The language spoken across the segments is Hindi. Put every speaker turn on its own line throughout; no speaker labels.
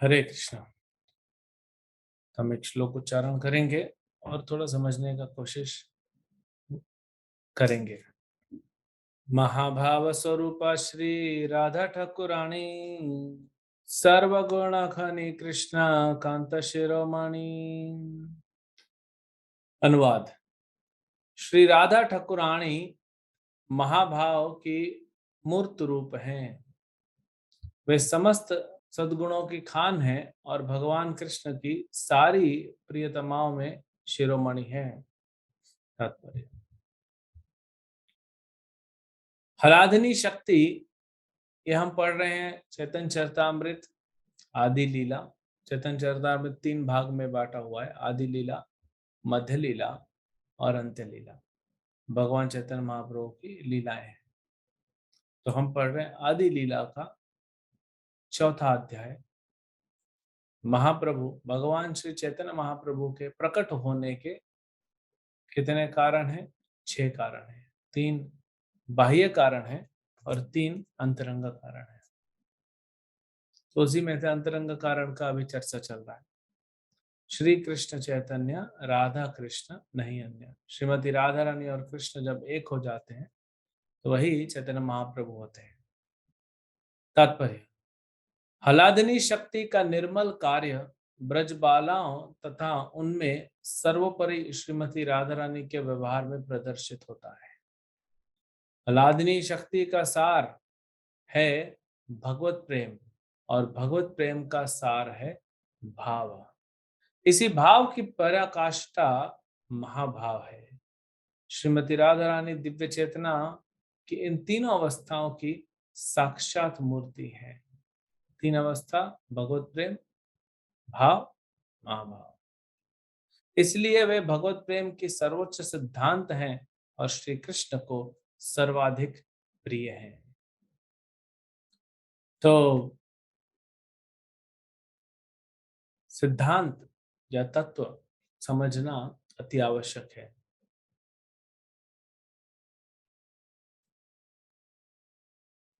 हरे कृष्णा। हम एक श्लोक उच्चारण करेंगे और थोड़ा समझने का कोशिश करेंगे। महाभाव स्वरूप श्री राधा ठाकुराणी, सर्वगुण खनि कृष्ण कांत शिरोमणि। अनुवाद। श्री राधा ठाकुराणी महाभाव की मूर्त रूप हैं। वे समस्त सद्गुणों की खान है और भगवान कृष्ण की सारी प्रियतमाओं में शिरोमणि है। तात्पर्य। हलाधनी शक्ति, ये हम पढ़ रहे हैं चैतन्य चरितामृत आदि लीला। चैतन्य चरितामृत 3 भाग में बांटा हुआ है, आदि लीला, मध्य लीला और अंत्य लीला। भगवान चैतन्य महाप्रभु की लीलाएं हैं। तो हम पढ़ रहे हैं आदि लीला का 4था अध्याय। महाप्रभु भगवान श्री चैतन्य महाप्रभु के प्रकट होने के कितने कारण हैं? 6 कारण हैं। 3 बाह्य कारण हैं और 3 अंतरंग कारण हैं। तो उसी में से अंतरंग कारण का अभी चर्चा चल रहा है। श्री कृष्ण चैतन्य राधा कृष्ण नहीं अन्य। श्रीमती राधा रानी और कृष्ण जब एक हो जाते हैं तो वही चैतन्य महाप्रभु होते हैं। तात्पर्य। हलादनी शक्ति का निर्मल कार्य ब्रजबालाओं तथा उनमें सर्वोपरि श्रीमती राधा रानी के व्यवहार में प्रदर्शित होता है। हलादनी शक्ति का सार है भगवत प्रेम और भगवत प्रेम का सार है भाव। इसी भाव की पराकाष्ठा महाभाव है। श्रीमती राधा रानी दिव्य चेतना की इन तीनों अवस्थाओं की साक्षात मूर्ति है। 3 अवस्था: भगवत प्रेम, भाव, महाभाव। इसलिए वे भगवत प्रेम की सर्वोच्च सिद्धांत हैं और श्री कृष्ण को सर्वाधिक प्रिय हैं। तो सिद्धांत या तत्व समझना अति आवश्यक है।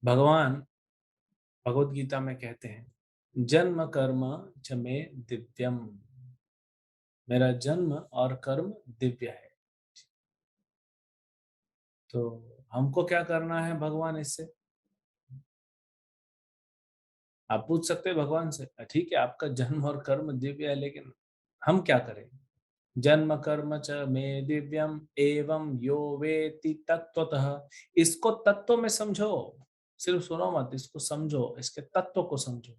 भगवान भगवत गीता में कहते हैं, जन्म कर्म च मे दिव्यम। मेरा जन्म और कर्म दिव्य है। तो हमको क्या करना है भगवान इससे? आप पूछ सकते हैं भगवान से, ठीक है आपका जन्म और कर्म दिव्य है, लेकिन हम क्या करें? जन्म कर्म च मे दिव्यम एवं यो वेति तत्वतः। इसको तत्व में समझो, सिर्फ सुनो मत, इसको समझो, इसके तत्व को समझो।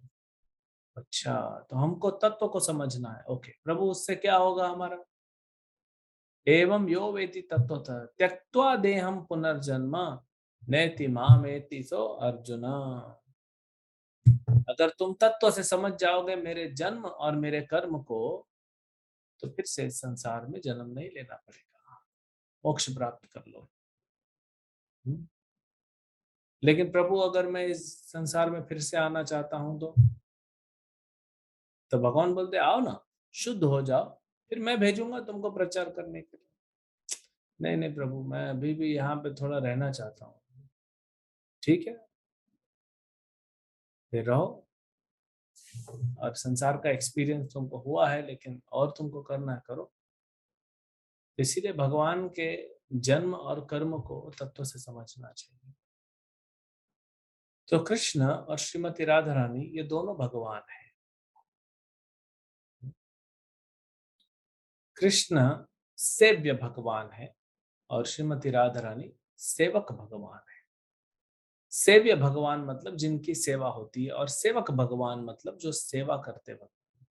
अच्छा, तो हमको तत्व को समझना है। ओके प्रभु, उससे क्या होगा हमारा? एवं यो वेति तत्वतः त्यक्त्वा देहम पुनर्जन्म नैति मामेति सो अर्जुन। अगर तुम तत्व से समझ जाओगे मेरे जन्म और मेरे कर्म को, तो फिर से इस संसार में जन्म नहीं लेना पड़ेगा, मोक्ष प्राप्त कर लो। लेकिन प्रभु, अगर मैं इस संसार में फिर से आना चाहता हूं तो भगवान बोलते आओ ना, शुद्ध हो जाओ, फिर मैं भेजूंगा तुमको प्रचार करने के लिए। नहीं नहीं प्रभु, मैं अभी भी यहाँ पे थोड़ा रहना चाहता हूँ। ठीक है, फिर रहो। और संसार का एक्सपीरियंस तुमको हुआ है, लेकिन और तुमको करना है, करो। इसीलिए भगवान के जन्म और कर्म को तत्व से समझना चाहिए। तो कृष्ण और श्रीमती राधा रानी ये दोनों भगवान हैं। कृष्ण सेव्य भगवान है और श्रीमती राधा रानी सेवक भगवान है। सेव्य भगवान मतलब जिनकी सेवा होती है, और सेवक भगवान मतलब जो सेवा करते वक्त।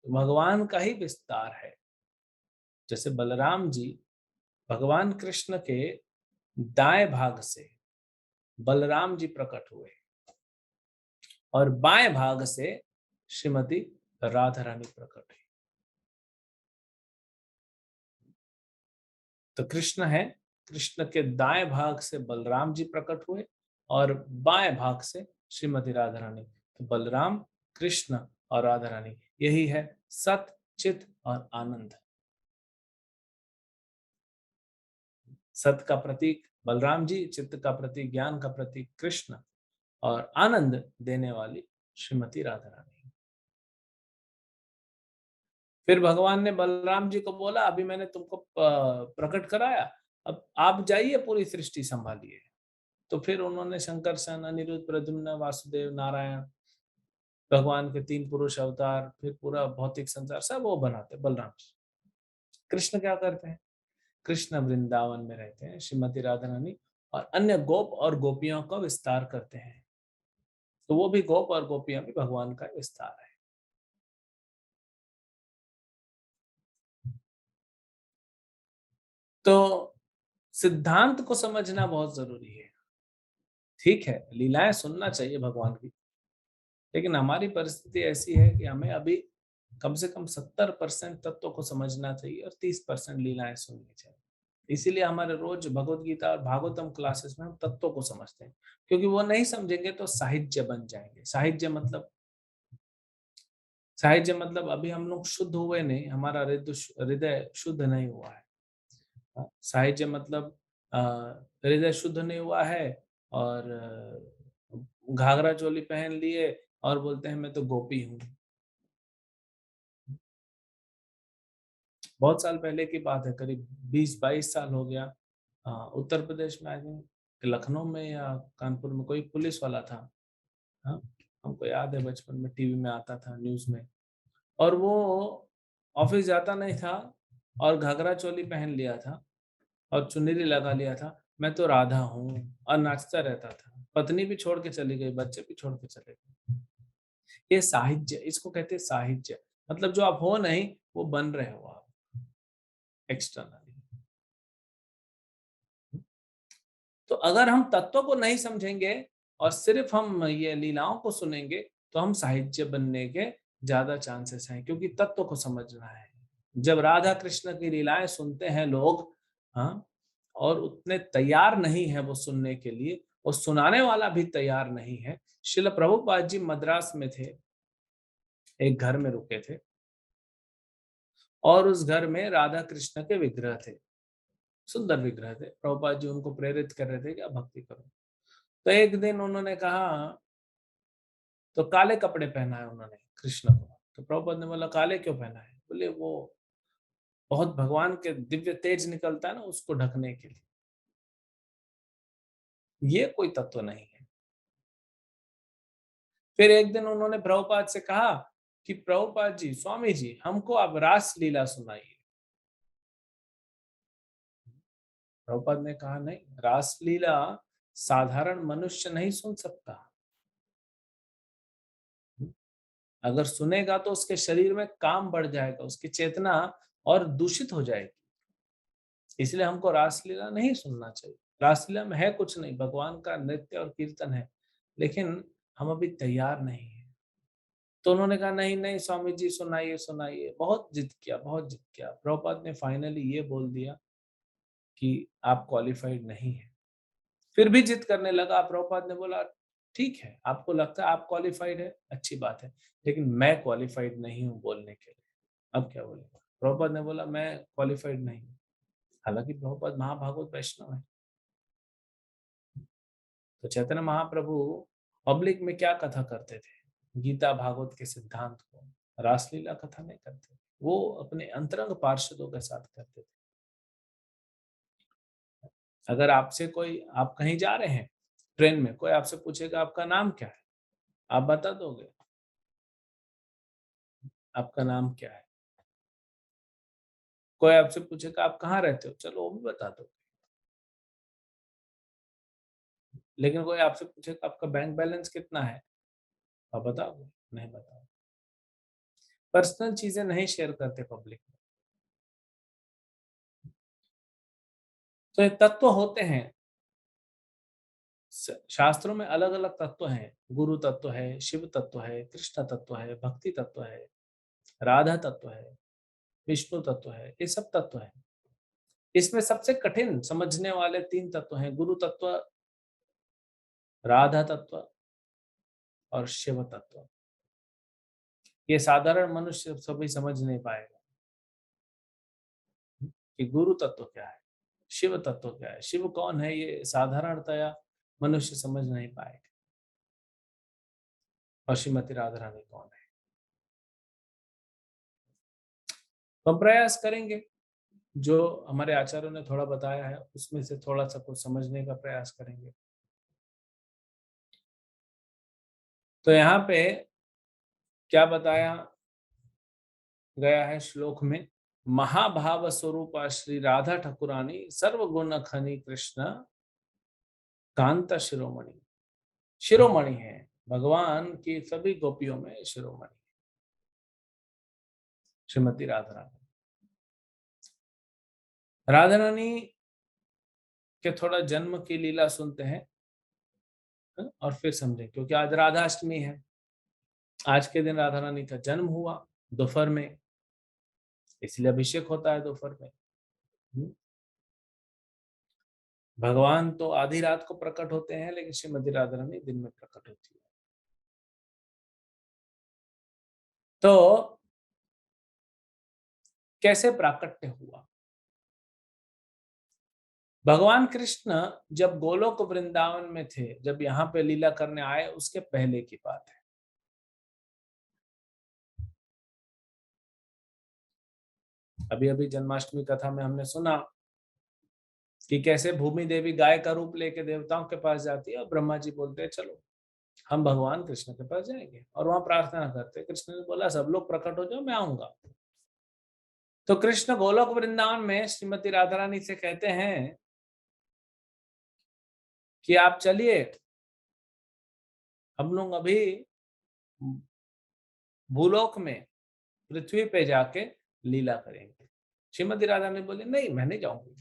तो भगवान का ही विस्तार है। जैसे बलराम जी भगवान कृष्ण के दाएं भाग से बलराम जी प्रकट हुए और बाएं भाग से श्रीमती राधा रानी प्रकट हुई। तो कृष्ण है, कृष्ण के दाएं भाग से बलराम जी प्रकट हुए और बाएं भाग से श्रीमती राधा रानी। तो बलराम, कृष्ण और राधा रानी, यही है सत, चित और आनंद। सत का प्रतीक बलराम जी, चित्त का प्रतीक, ज्ञान का प्रतीक कृष्ण और आनंद देने वाली श्रीमती राधा रानी। फिर भगवान ने बलराम जी को बोला, अभी मैंने तुमको प्रकट कराया, अब आप जाइए पूरी सृष्टि संभालिए। तो फिर उन्होंने शंकरसन, अनिरुद्ध, प्रद्युम्न, वासुदेव, नारायण, भगवान के 3 पुरुष अवतार, फिर पूरा भौतिक संसार सब वो बनाते बलराम जी। कृष्ण क्या करते हैं? कृष्ण वृंदावन में रहते हैं, श्रीमती राधा रानी और अन्य गोप और गोपियों का विस्तार करते हैं। तो वो भी गोप और गोपियां भी भगवान का विस्तार है। तो सिद्धांत को समझना बहुत जरूरी है। ठीक है, लीलाएं सुनना चाहिए भगवान की, लेकिन हमारी परिस्थिति ऐसी है कि हमें अभी कम से कम 70% तत्व को समझना चाहिए और 30% लीलाएं सुननी चाहिए। इसीलिए हमारे रोज भगवत गीता और भागवतम क्लासेस में हम तत्वों को समझते हैं, क्योंकि वो नहीं समझेंगे तो साहित्य बन जाएंगे। साहित्य मतलब अभी हम लोग शुद्ध हुए नहीं, हमारा हृदय शुद्ध नहीं हुआ है। साहित्य मतलब अ, हृदय शुद्ध नहीं हुआ है और घाघरा चोली पहन लिए और बोलते हैं मैं तो गोपी हूँ। बहुत साल पहले की बात है, करीब 20-22 साल हो गया। उत्तर प्रदेश में आई थिंक लखनऊ में या कानपुर में कोई पुलिस वाला था। हाँ, हमको याद है बचपन में टीवी में आता था, न्यूज़ में। और वो ऑफिस जाता नहीं था और घाघरा चोली पहन लिया था और चुन्नी लगा लिया था, मैं तो राधा हूँ, और नाचता रहता था। पत्नी भी छोड़ के चली गई, बच्चे भी छोड़ के चले गए। ये साहित्य, इसको कहते हैं साहित्य। मतलब जो आप हो नहीं, वो बन रहे हो आप एक्सटर्नली। तो अगर हम तत्व को नहीं समझेंगे और सिर्फ हम ये लीलाओं को सुनेंगे, तो हम साहित्य बनने के ज्यादा चांसेस हैं, क्योंकि तत्व को समझना है। जब राधा कृष्ण की लीलाएं सुनते हैं लोग, हाँ, और उतने तैयार नहीं है वो सुनने के लिए, और सुनाने वाला भी तैयार नहीं है। शिल प्रभुपाद जी मद्रास में थे, एक घर में रुके थे, और उस घर में राधा कृष्ण के विग्रह थे, सुंदर विग्रह थे। प्रभुपाद जी उनको प्रेरित कर रहे थे कि आप भक्ति करो। तो एक दिन उन्होंने कहा, तो काले कपड़े पहना है उन्होंने कृष्ण को। तो प्रभुपाद ने बोला, काले क्यों पहना है? बोले वो बहुत भगवान के दिव्य तेज निकलता है ना, उसको ढकने के लिए। ये कोई तत्व नहीं है। फिर एक दिन उन्होंने प्रभुपाद से कहा कि प्रभुपाद जी, स्वामी जी, हमको आप रास लीला सुनाइए। प्रभुपाद ने कहा, नहीं, रास लीला साधारण मनुष्य नहीं सुन सकता। अगर सुनेगा तो उसके शरीर में काम बढ़ जाएगा, उसकी चेतना और दूषित हो जाएगी। इसलिए हमको रासलीला नहीं सुनना चाहिए। रासलीला में है कुछ नहीं, भगवान का नृत्य और कीर्तन है, लेकिन हम अभी तैयार नहीं है। तो उन्होंने कहा, नहीं नहीं स्वामी जी, सुनाइए सुनाइए। बहुत जिद किया, बहुत जिद किया। प्रभुपाद ने फाइनली ये बोल दिया कि आप क्वालिफाइड नहीं है। फिर भी जिद करने लगा। प्रभुपाद ने बोला, ठीक है, आपको लगता है आप क्वालिफाइड है, अच्छी बात है, लेकिन मैं क्वालिफाइड नहीं हूँ बोलने के लिए। अब क्या बोलेगा? प्रभुपाद ने बोला, मैं क्वालिफाइड नहीं हूँ। हालांकि प्रभुपाद महाभागवत वैष्णव है। तो चैतन्य महाप्रभु पब्लिक में क्या कथा करते थे? गीता भागवत के सिद्धांत को। रासलीला कथा नहीं करते, वो अपने अंतरंग पार्षदों के साथ करते थे। अगर आपसे कोई, आप कहीं जा रहे हैं ट्रेन में, कोई आपसे पूछेगा आपका नाम क्या है, आप बता दोगे? आपका नाम क्या है? कोई आपसे पूछेगा आप कहाँ रहते हो, चलो वो भी बता दो। लेकिन कोई आपसे पूछेगा आपका बैंक बैलेंस कितना है, आप बताओगे? नहीं बताओ। पर्सनल चीजें नहीं शेयर करते पब्लिक में। तो ये तत्व होते हैं। शास्त्रों में अलग अलग तत्व हैं। गुरु तत्व है, शिव तत्व है, कृष्ण तत्व है, भक्ति तत्व है, राधा तत्व है, विष्णु तत्व है, ये सब तत्व है। इसमें सबसे कठिन समझने वाले 3 तत्व हैं, गुरु तत्व, राधा तत्व और शिव तत्व। ये साधारण मनुष्य सभी समझ नहीं पाएगा कि गुरु तत्व क्या है, शिव तत्व क्या है, शिव कौन है, ये साधारणतया मनुष्य समझ नहीं पाएगा। और श्रीमती राधा रानी कौन है? तो हम प्रयास करेंगे, जो हमारे आचार्यों ने थोड़ा बताया है उसमें से थोड़ा सा कुछ समझने का प्रयास करेंगे। तो यहाँ पे क्या बताया गया है श्लोक में, महाभाव स्वरूपा श्री राधा ठाकुरानी सर्वगुण खनि कृष्ण कांता शिरोमणि। शिरोमणि है, भगवान की सभी गोपियों में शिरोमणि श्रीमती राधा रानी। राधा रानी के थोड़ा जन्म की लीला सुनते हैं, और फिर समझें, क्योंकि आज राधाष्टमी है। आज के दिन राधा रानी का जन्म हुआ दोपहर में, इसलिए अभिषेक होता है दोपहर में। हम्म। भगवान तो आधी रात को प्रकट होते हैं, लेकिन श्रीमती राधा रानी दिन में प्रकट होती है। तो कैसे प्राकट्य हुआ? भगवान कृष्ण जब गोलोक वृंदावन में थे, जब यहाँ पे लीला करने आए, उसके पहले की बात है। अभी अभी जन्माष्टमी कथा में हमने सुना कि कैसे भूमि देवी गाय का रूप लेके देवताओं के पास जाती है, और ब्रह्मा जी बोलते हैं चलो हम भगवान कृष्ण के पास जाएंगे, और वहां प्रार्थना करते। कृष्ण ने बोला सब लोग प्रकट हो जाओ, मैं आऊंगा। तो कृष्ण गोलोक वृंदावन में श्रीमती राधा रानी से कहते हैं कि आप चलिए, हम लोग अभी भूलोक में पृथ्वी पे जाके लीला करेंगे। श्रीमती राधा ने बोली नहीं, मैं नहीं जाऊंगी।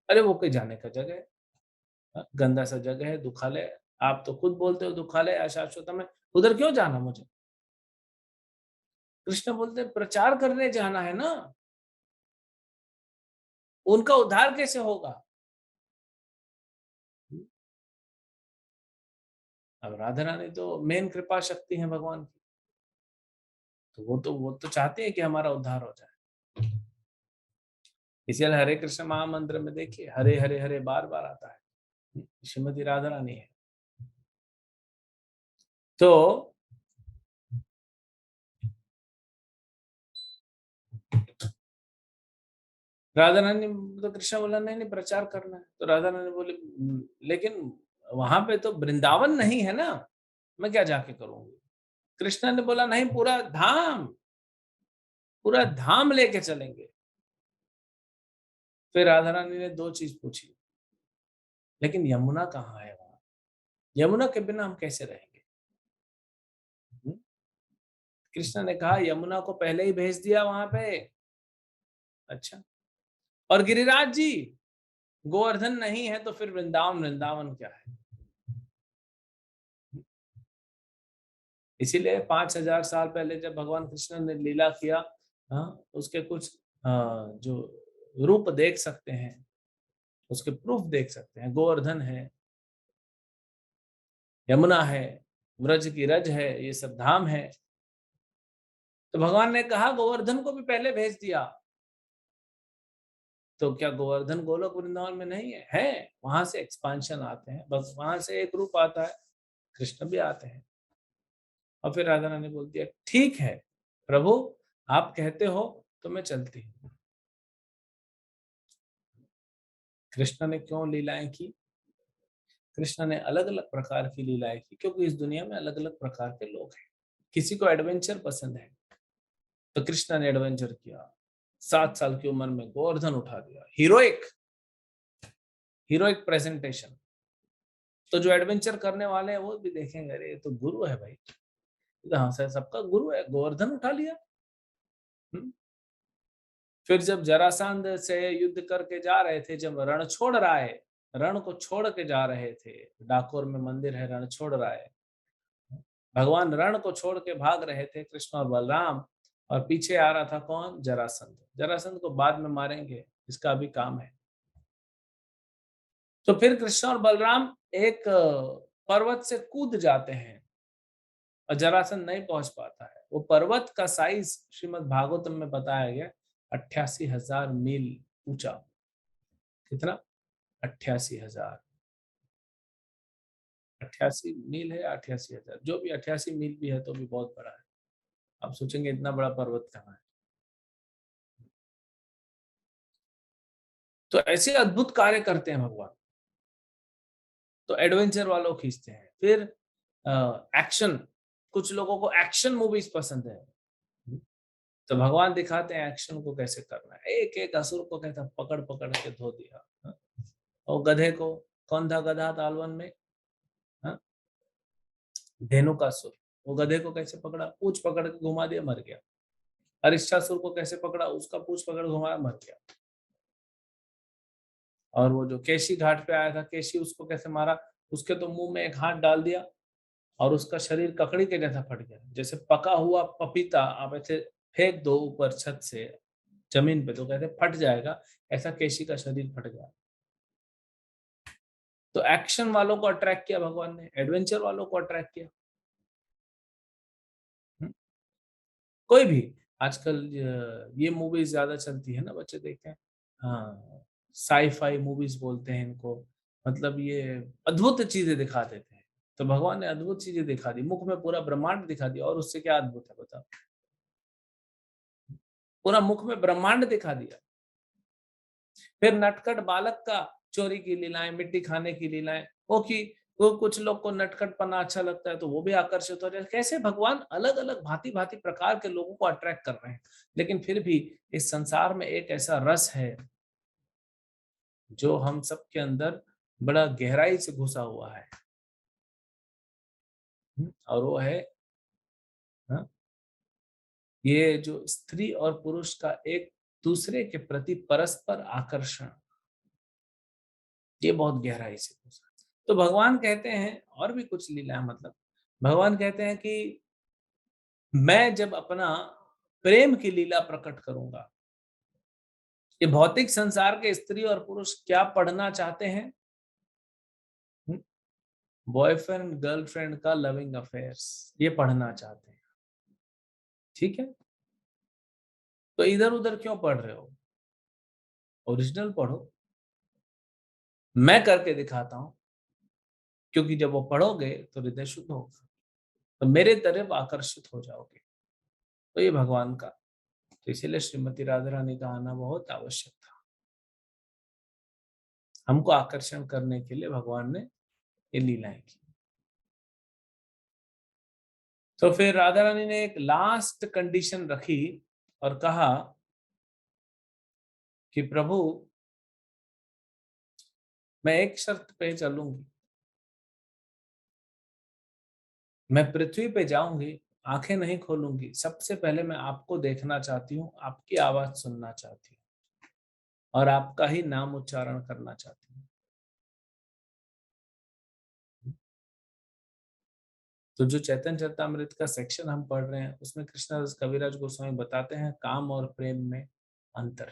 अरे वो कोई जाने का जगह है, गंदा सा जगह है, दुखालय है। आप तो खुद बोलते हो दुखालय अशाश्वतम है, उधर क्यों जाना मुझे? कृष्ण बोलते प्रचार करने जाना है ना, उनका उद्धार कैसे होगा? अब राधा रानी तो मेन कृपा शक्ति है भगवान की, तो वो तो चाहते हैं कि हमारा उद्धार हो जाए। इसलिए हरे कृष्ण महामंत्र में देखिए, हरे हरे हरे बार बार आता है, श्रीमती राधा रानी है। तो राधा रानी, तो कृष्ण बोला नहीं नहीं प्रचार करना है। तो राधा रानी बोली लेकिन वहां पे तो वृंदावन नहीं है ना, मैं क्या जाके करूंगी?" कृष्ण ने बोला नहीं, पूरा धाम लेके चलेंगे। फिर राधा रानी ने दो चीज पूछी, लेकिन यमुना कहाँ है? वहां यमुना के बिना हम कैसे रहेंगे? हम्म? कृष्ण ने कहा यमुना को पहले ही भेज दिया वहां पे। अच्छा, और गिरिराज जी गोवर्धन नहीं है, तो फिर वृंदावन वृंदावन क्या है? इसीलिए 5,000 साल पहले जब भगवान कृष्ण ने लीला किया, उसके कुछ जो रूप देख सकते हैं, उसके प्रूफ देख सकते हैं। गोवर्धन है, यमुना है, व्रज की रज है, ये सब धाम है। तो भगवान ने कहा गोवर्धन को भी पहले भेज दिया। तो क्या गोवर्धन गोलोक वृंदावन में नहीं है? वहां से एक्सपांशन आते हैं, बस वहां से एक रूप आता है, कृष्ण भी आते हैं। और फिर राधा रानी बोलती है ठीक है प्रभु, आप कहते हो तो मैं चलती हूँ। कृष्ण ने क्यों लीलाएं की? कृष्ण ने अलग अलग प्रकार की लीलाएं की, क्योंकि इस दुनिया में अलग अलग प्रकार के लोग हैं। किसी को एडवेंचर पसंद है, तो कृष्ण ने एडवेंचर किया। 7 साल की उम्र में गोवर्धन उठा दिया, हीरोइक हीरोइक प्रेजेंटेशन। तो जो एडवेंचर करने वाले हैं वो भी देखेंगे, अरे ये तो गुरु है भाई, ये तो हाँ सर सबका गुरु है, गोवर्धन उठा लिया। हम्म? फिर जब जरासंध से युद्ध करके जा रहे थे, जब रण छोड़ राय, रण को छोड़ के जा रहे थे, डाकोर में मंदिर है रण छोड़ राय, भगवान रण को छोड़ के भाग रहे थे कृष्ण और बलराम, और पीछे आ रहा था कौन? जरासंध। जरासंध को बाद में मारेंगे, इसका अभी काम है। तो फिर कृष्ण और बलराम एक पर्वत से कूद जाते हैं, और जरासंध नहीं पहुंच पाता है। वो पर्वत का साइज श्रीमद् भागवतम में बताया गया 88,000 मील ऊंचा। कितना? 88,000। 88 मील है, 88,000, जो भी 88 मील भी है तो भी बहुत बड़ा है। आप सोचेंगे इतना बड़ा पर्वत कहाँ है? तो ऐसे अद्भुत कार्य करते हैं भगवान। तो एडवेंचर वालों को खींचते हैं। फिर एक्शन, कुछ लोगों को एक्शन मूवीज पसंद है, तो भगवान दिखाते हैं एक्शन को कैसे करना है। एक एक असुर को कहता पकड़ पकड़ के धो दिया। हाँ? और गधे को, कौन था गधा तालवन में? हाँ? धेनुकासुर। वो गधे को कैसे पकड़ा? पूंछ पकड़ के घुमा दिया, मर गया। अरिष्टासुर को कैसे पकड़ा? उसका पूंछ पकड़ घुमाया, मर गया। और वो जो केशी घाट पे आया था, केशी उसको कैसे मारा? उसके तो मुंह में एक हाथ डाल दिया और उसका शरीर ककड़ी के जैसा फट गया। जैसे पका हुआ पपीता आप ऐसे फेंक दो ऊपर छत से जमीन पे तो कहते फट जाएगा, ऐसा केशी का शरीर फट गया। तो एक्शन वालों को अट्रैक्ट किया भगवान ने, एडवेंचर वालों को अट्रैक्ट किया। हम्म? कोई भी आजकल ये मूवीज ज्यादा चलती है ना, बच्चे देखते हैं। हाँ, साई-फाई मूवीज बोलते हैं इनको। मतलब ये अद्भुत चीजें दिखा देते हैं। तो भगवान ने अद्भुत चीजें दिखा दी, मुख में पूरा ब्रह्मांड दिखा दिया, और उससे क्या अद्भुत है बताओ? पूरा मुख में ब्रह्मांड दिखा दिया। फिर नटखट बालक का चोरी की लीलाएं, मिट्टी खाने की लीलाएं, वो कुछ लोग को नटखटपना अच्छा लगता है तो वो भी आकर्षित हो जाए। कैसे भगवान अलग अलग भांति भांति प्रकार के लोगों को अट्रैक्ट कर रहे हैं। लेकिन फिर भी इस संसार में एक ऐसा रस है जो हम सबके अंदर बड़ा गहराई से घुसा हुआ है। और वो है, हाँ, ये जो स्त्री और पुरुष का एक दूसरे के प्रति परस्पर आकर्षण, ये बहुत गहराई से घुसा। तो भगवान कहते हैं, और भी कुछ लीला है, मतलब भगवान कहते हैं कि मैं जब अपना प्रेम की लीला प्रकट करूंगा, ये भौतिक संसार के स्त्री और पुरुष क्या पढ़ना चाहते हैं? बॉयफ्रेंड गर्लफ्रेंड का लविंग अफेयर्स, ये पढ़ना चाहते हैं। ठीक है, तो इधर उधर क्यों पढ़ रहे हो? ओरिजिनल पढ़ो। मैं करके दिखाता हूं, क्योंकि जब वो पढ़ोगे तो हृदय शुद्ध होगा, तो मेरे तरफ आकर्षित हो जाओगे। तो ये भगवान का, तो इसीलिए श्रीमती राधा रानी का आना बहुत आवश्यक था। हमको आकर्षण करने के लिए भगवान ने ये लीलाएं की। तो फिर राधा रानी ने एक लास्ट कंडीशन रखी और कहा कि प्रभु, मैं एक शर्त पे चलूंगी, मैं पृथ्वी पे जाऊंगी, आंखें नहीं खोलूंगी, सबसे पहले मैं आपको देखना चाहती हूँ, आपकी आवाज सुनना चाहती हूँ और आपका ही नाम उच्चारण करना चाहती हूँ। तो जो चैतन्य चरितमृत का सेक्शन हम पढ़ रहे हैं उसमें कृष्णदास कविराज गोस्वामी बताते हैं काम और प्रेम में अंतर।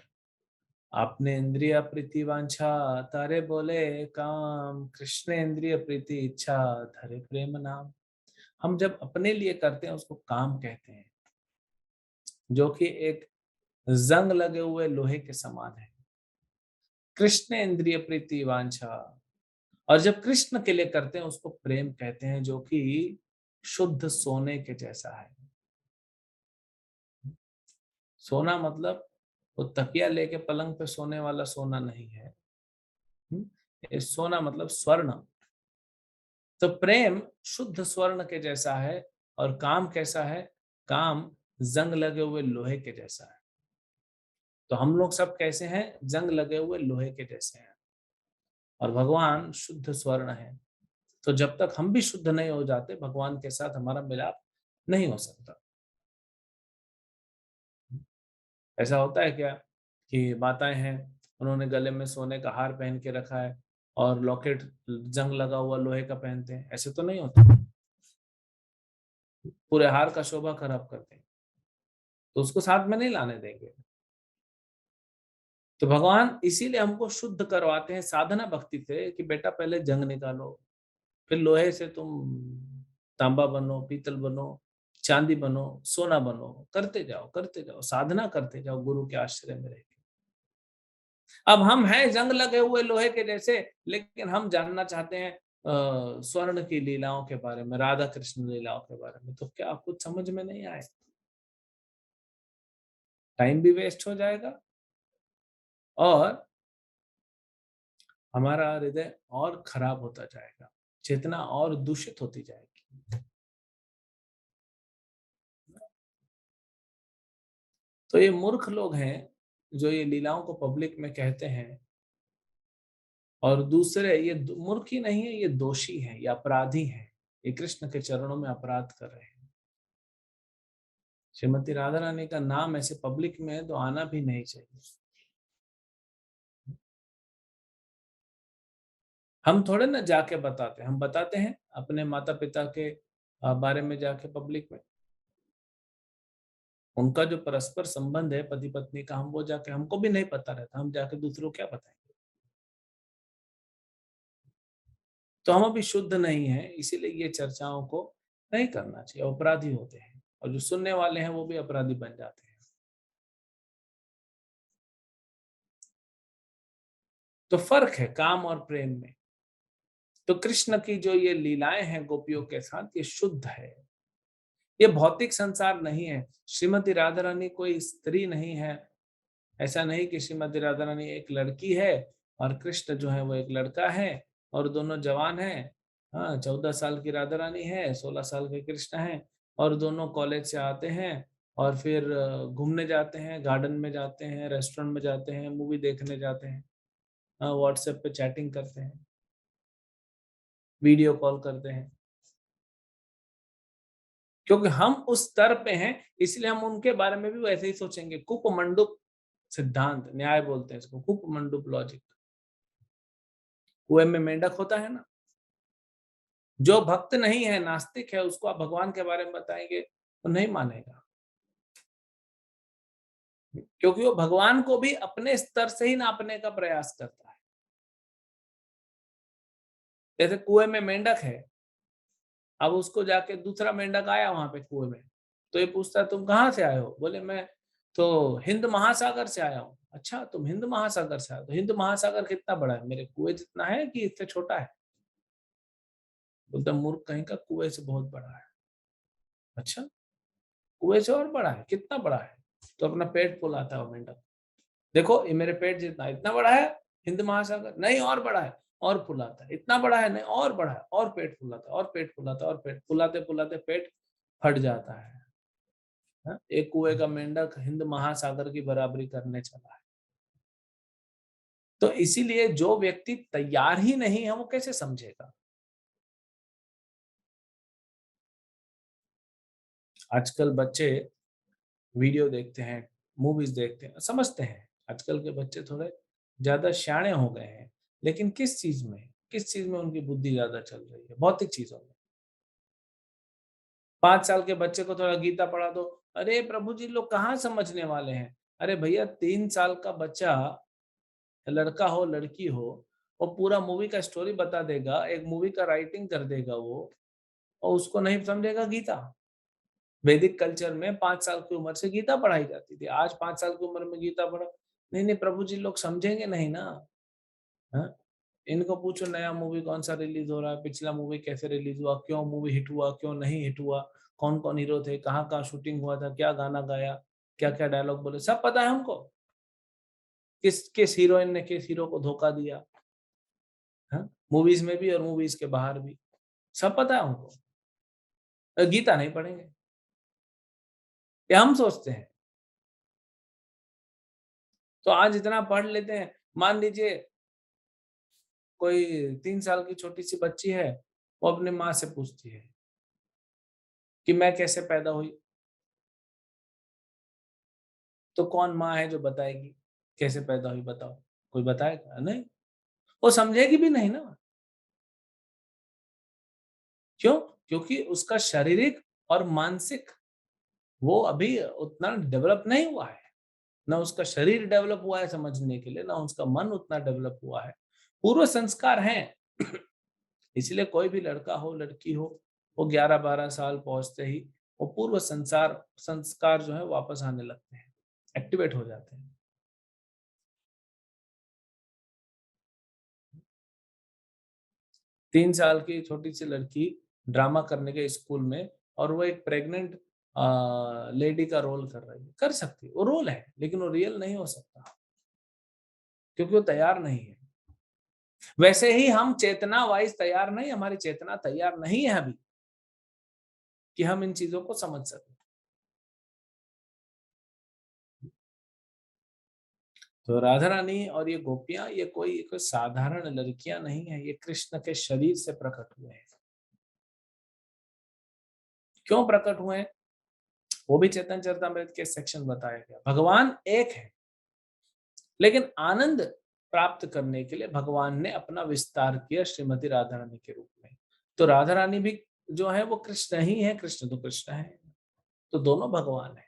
आपने इंद्रिय प्रीति वांछा, तारे बोले काम, कृष्ण इंद्रिय प्रीति इच्छा, धरे प्रेम नाम। हम जब अपने लिए करते हैं उसको काम कहते हैं, जो कि एक जंग लगे हुए लोहे के समान है। कृष्ण इंद्रिय प्रीति वांछा, और जब कृष्ण के लिए करते हैं उसको प्रेम कहते हैं, जो कि शुद्ध सोने के जैसा है। सोना मतलब वो तकिया लेके पलंग पे सोने वाला सोना नहीं है। ये सोना मतलब स्वर्ण। तो प्रेम शुद्ध स्वर्ण के जैसा है, और काम कैसा है? काम जंग लगे हुए लोहे के जैसा है। तो हम लोग सब कैसे हैं? जंग लगे हुए लोहे के जैसे हैं, और भगवान शुद्ध स्वर्ण है। तो जब तक हम भी शुद्ध नहीं हो जाते, भगवान के साथ हमारा मिलाप नहीं हो सकता। ऐसा होता है क्या कि माताएं हैं, उन्होंने गले में सोने का हार पहन के रखा है और लॉकेट जंग लगा हुआ लोहे का पहनते हैं? ऐसे तो नहीं होता, पूरे हार का शोभा खराब करते हैं। तो उसको साथ में नहीं लाने देंगे। तो भगवान इसीलिए हमको शुद्ध करवाते हैं साधना भक्ति से, कि बेटा पहले जंग निकालो, फिर लोहे से तुम तांबा बनो, पीतल बनो, चांदी बनो, सोना बनो, करते जाओ, साधना करते जाओ गुरु के आश्रय में रह के। अब हम हैं जंग लगे हुए लोहे के जैसे, लेकिन हम जानना चाहते हैं स्वर्ण की लीलाओं के बारे में, राधा कृष्ण लीलाओं के बारे में, तो क्या कुछ समझ में नहीं आए? टाइम भी वेस्ट हो जाएगा, और हमारा हृदय और खराब होता जाएगा, चेतना और दूषित होती जाएगी। तो ये मूर्ख लोग हैं जो ये लीलाओं को पब्लिक में कहते हैं, और दूसरे ये मूर्ख ही नहीं है, ये दोषी है, ये अपराधी है, ये कृष्ण के चरणों में अपराध कर रहे हैं। श्रीमती राधा रानी का नाम ऐसे पब्लिक में है तो आना भी नहीं चाहिए। हम थोड़े ना जाके बताते, हम बताते हैं अपने माता पिता के बारे में जाके पब्लिक में। उनका जो परस्पर संबंध है पति पत्नी का, हम वो जाके, हमको भी नहीं पता रहता, हम जाके दूसरों को क्या बताएंगे। तो हम अभी शुद्ध नहीं है, इसीलिए ये चर्चाओं को नहीं करना चाहिए, अपराधी होते हैं, और जो सुनने वाले हैं वो भी अपराधी बन जाते हैं। तो फर्क है काम और प्रेम में। तो कृष्ण की जो ये लीलाएं हैं गोपियों के साथ, ये शुद्ध है, ये भौतिक संसार नहीं है। श्रीमती राधा रानी कोई स्त्री नहीं है। ऐसा नहीं कि श्रीमती राधा रानी एक लड़की है और कृष्ण जो है वो एक लड़का है, और दोनों जवान हैं। हाँ, 14 साल की राधा रानी है, 16 साल के कृष्ण है, और दोनों कॉलेज से आते हैं और फिर घूमने जाते हैं, गार्डन में जाते हैं, रेस्टोरेंट में जाते हैं, मूवी देखने जाते हैं, व्हाट्सएप पे चैटिंग करते हैं, वीडियो कॉल करते हैं। क्योंकि हम उस स्तर पे हैं, इसलिए हम उनके बारे में भी वैसे ही सोचेंगे। कुपमंडूक सिद्धांत, न्याय बोलते हैं इसको, कुपमंडूक लॉजिक। कुएं में मेंढक होता है ना, जो भक्त नहीं है, नास्तिक है, उसको आप भगवान के बारे में बताएंगे तो नहीं मानेगा, क्योंकि वो भगवान को भी अपने स्तर से ही नापने का प्रयास करता है। जैसे कुएं में मेंढक है, अब उसको जाके दूसरा मेंढक आया वहां पे कुएं में, तो ये पूछता है तुम कहाँ से आए हो? बोले मैं तो हिंद महासागर से आया हूँ। अच्छा, तुम हिंद महासागर से आए, तो हिंद महासागर कितना बड़ा है? मेरे कुएं जितना है कि इससे छोटा है? बोलता मूर्ख कहीं का, कुएं से बहुत बड़ा है। अच्छा, कुएं से और बड़ा है? कितना बड़ा है? तो अपना पेट फुलाता है वो मेंढक। देखो ये मेरे पेट जितना, इतना बड़ा है हिंद महासागर, नहीं और बड़ा है, और फुलाता है, इतना बड़ा है, नहीं और बड़ा है, और पेट फुलाता है, और पेट फुलाता है, और पेट फुलाते फुलाते पेट फट जाता है। हाँ? एक कुएं का मेंढक हिंद महासागर की बराबरी करने चला है। तो इसीलिए जो व्यक्ति तैयार ही नहीं है वो कैसे समझेगा? आजकल बच्चे वीडियो देखते हैं, मूवीज देखते हैं, समझते हैं। आजकल के बच्चे थोड़े ज्यादा शाणे हो गए हैं, लेकिन किस चीज में उनकी बुद्धि ज्यादा चल रही है? भौतिक चीजों में। 5 साल के बच्चे को थोड़ा गीता पढ़ा दो, अरे प्रभु जी लोग कहाँ समझने वाले हैं। अरे भैया, 3 साल का बच्चा, लड़का हो लड़की हो, वो पूरा मूवी का स्टोरी बता देगा, एक मूवी का राइटिंग कर देगा वो, और उसको नहीं समझेगा गीता। वैदिक कल्चर में 5 साल की उम्र से गीता पढ़ाई जाती थी, आज 5 साल की उम्र में गीता पढ़ो, नहीं नहीं प्रभु जी लोग समझेंगे नहीं ना। हाँ? इनको पूछो नया मूवी कौन सा रिलीज हो रहा है, पिछला मूवी कैसे रिलीज हुआ, क्यों मूवी हिट हुआ, क्यों नहीं हिट हुआ, कौन कौन हीरो थे, कहाँ कहाँ शूटिंग हुआ था, क्या गाना गाया, क्या क्या डायलॉग बोले, सब पता है हमको। किस किस हीरोइन ने किस हीरो को धोखा दिया, हाँ, मूवीज में भी और मूवीज के बाहर भी, सब पता है हमको। गीता नहीं पढ़ेंगे, ये हम सोचते हैं। तो आज इतना पढ़ लेते हैं। मान लीजिए कोई 3 साल की छोटी सी बच्ची है, वो अपनी माँ से पूछती है कि मैं कैसे पैदा हुई, तो कौन माँ है जो बताएगी कैसे पैदा हुई? बताओ, कोई बताएगा नहीं। वो समझेगी भी नहीं ना। क्यों? क्योंकि उसका शारीरिक और मानसिक, वो अभी उतना डेवलप नहीं हुआ है। ना उसका शरीर डेवलप हुआ है समझने के लिए, ना उसका मन उतना डेवलप हुआ है। पूर्व संस्कार हैं। इसलिए कोई भी लड़का हो लड़की हो, वो 11-12 साल पहुंचते ही वो पूर्व संसार संस्कार जो है वापस आने लगते हैं, एक्टिवेट हो जाते हैं। 3 साल की छोटी सी लड़की ड्रामा करने के स्कूल में, और वो एक प्रेग्नेंट लेडी का रोल कर रही है, कर सकती है, वो रोल है, लेकिन वो रियल नहीं हो सकता, क्योंकि वो तैयार नहीं है। वैसे ही हम चेतना वाइज तैयार नहीं, हमारी चेतना तैयार नहीं है अभी कि हम इन चीजों को समझ सकें। तो राधा रानी और ये गोपियां, ये कोई साधारण लड़कियां नहीं है, ये कृष्ण के शरीर से प्रकट हुए हैं। क्यों प्रकट हुए हैं वो भी चैतन्य चरितमृत के सेक्शन बताया गया। भगवान एक है, लेकिन आनंद प्राप्त करने के लिए भगवान ने अपना विस्तार किया श्रीमती राधा रानी के रूप में। तो राधा रानी भी जो है वो कृष्ण ही है, कृष्ण तो कृष्ण है, तो दोनों भगवान है।